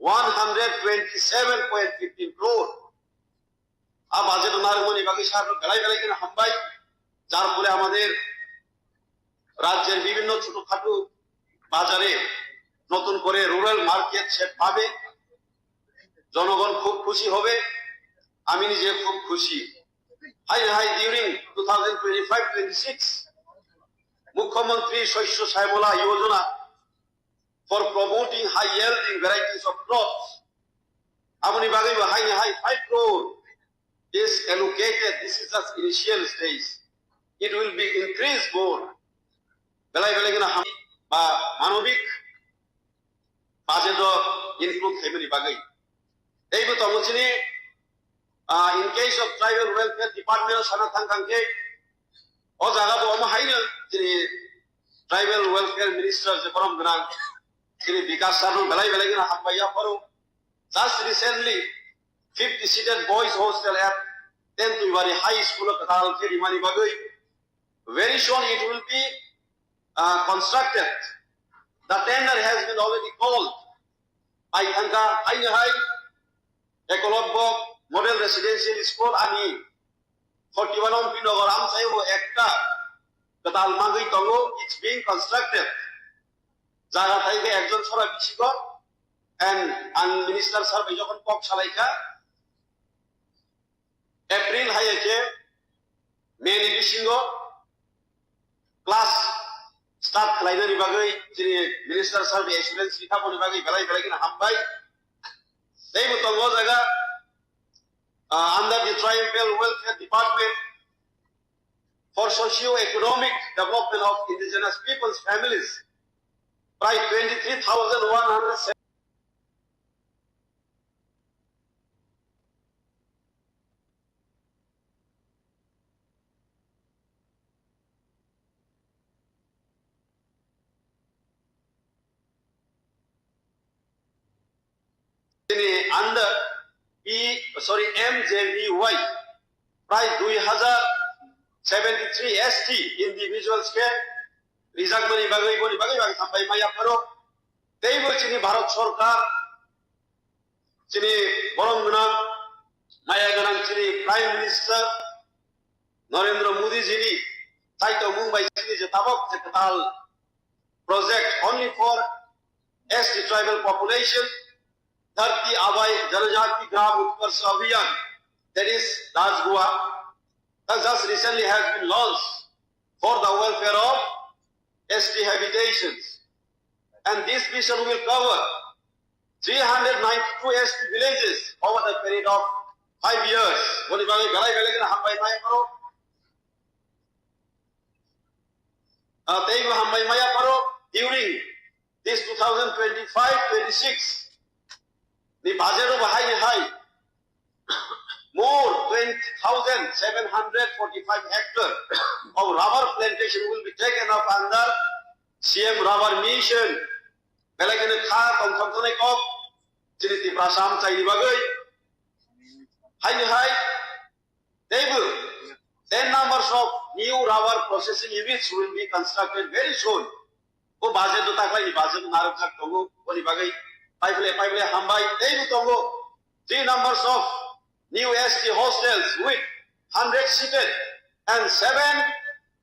127.15 crore आ बाजेट नारगोनी बाकी सारनो बेलागिना हामबाय যার ফলে আমাদের রাজ্যের বিভিন্ন ছোটখাটো বাজারে নতুন করে রুরাল মার্কেট সেট পাবে জনগণ খুব খুশি হবে আমি নিজে খুব খুশি high during 2025-26 Mukhyamantri Shosya Shyamala Yojana for promoting high yielding varieties of crops. Amoni bagai high 5 crore is allocated. This is just initial stage. It will be increased more. Belai gina ham ba manobik budget include family bagai. Ei bu tongchini in case of tribal welfare department sana thangkangke o jaga bo ma haina jini tribal welfare minister je param gana jini Vikas Sarno belai gina hambaya paru. Just recently 50 seated boys hostel at 10th Iwari High School of Katal Kiri Mani Bagai. Very soon it will be constructed. The tender has been already called. I Anka Aina High Ekologbo Model Residential School Ani 41 Pinogar Amsayo Ekta Katal Mangai Tongo. It's being constructed. Jaga Taike Ekjon Sora Bishiko and Minister Sir Bijokon Pok Salaika April Hayake May Bishingo class start Library Bagai Minister Sir Assurance Rita Bonibagai Belai Belagina Hambai they would go under the Tribal Welfare Department for socio-economic development of indigenous people's families by 23,107. Under MJVY price 2073 ST individuals ke reserve মানি বাগাই সাম্বাই মাইয়া করো তেই বলছিনি ভারত সরকার চিনি বরং গুণাং মায়া গানাং চিনি prime minister Narendra Modi জিনি চাইতো মুম্বাই চিনি যে তাবক যে কাতাল project only for ST tribal population धरती आबाई जनजाति ग्राम उत्कर्ष अभियान that is Rajgua that just recently has been launched for the welfare of ST habitations and this mission will cover 392 ST villages over the period of 5 years. Boni bagai galai belagina hambai maya karo teigo hambai maya karo during this 2025-26 the budget of high more 20,745 hectares of rubber plantation will be taken up under CM Rubber Mission. Belagina kha tongthongthone kok chiriti prasam chai bagai high table 10 numbers of new rubber processing units will be constructed very soon. O budget to taklai budget narok thak tongo boni bagai Pipeline Hambai, they Tongo, 3 numbers of new ST hostels with 100 seated and 7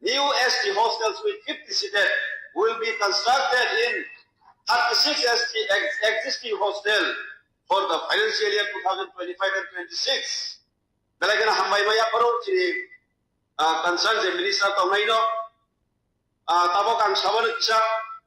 new ST hostels with 50 seated will be constructed in 36 ST existing hostel for the financial year 2025 and 26. Belagana Hambai Maya Paro, concerns the Minister Tomaino, Tabok and Savanakisha.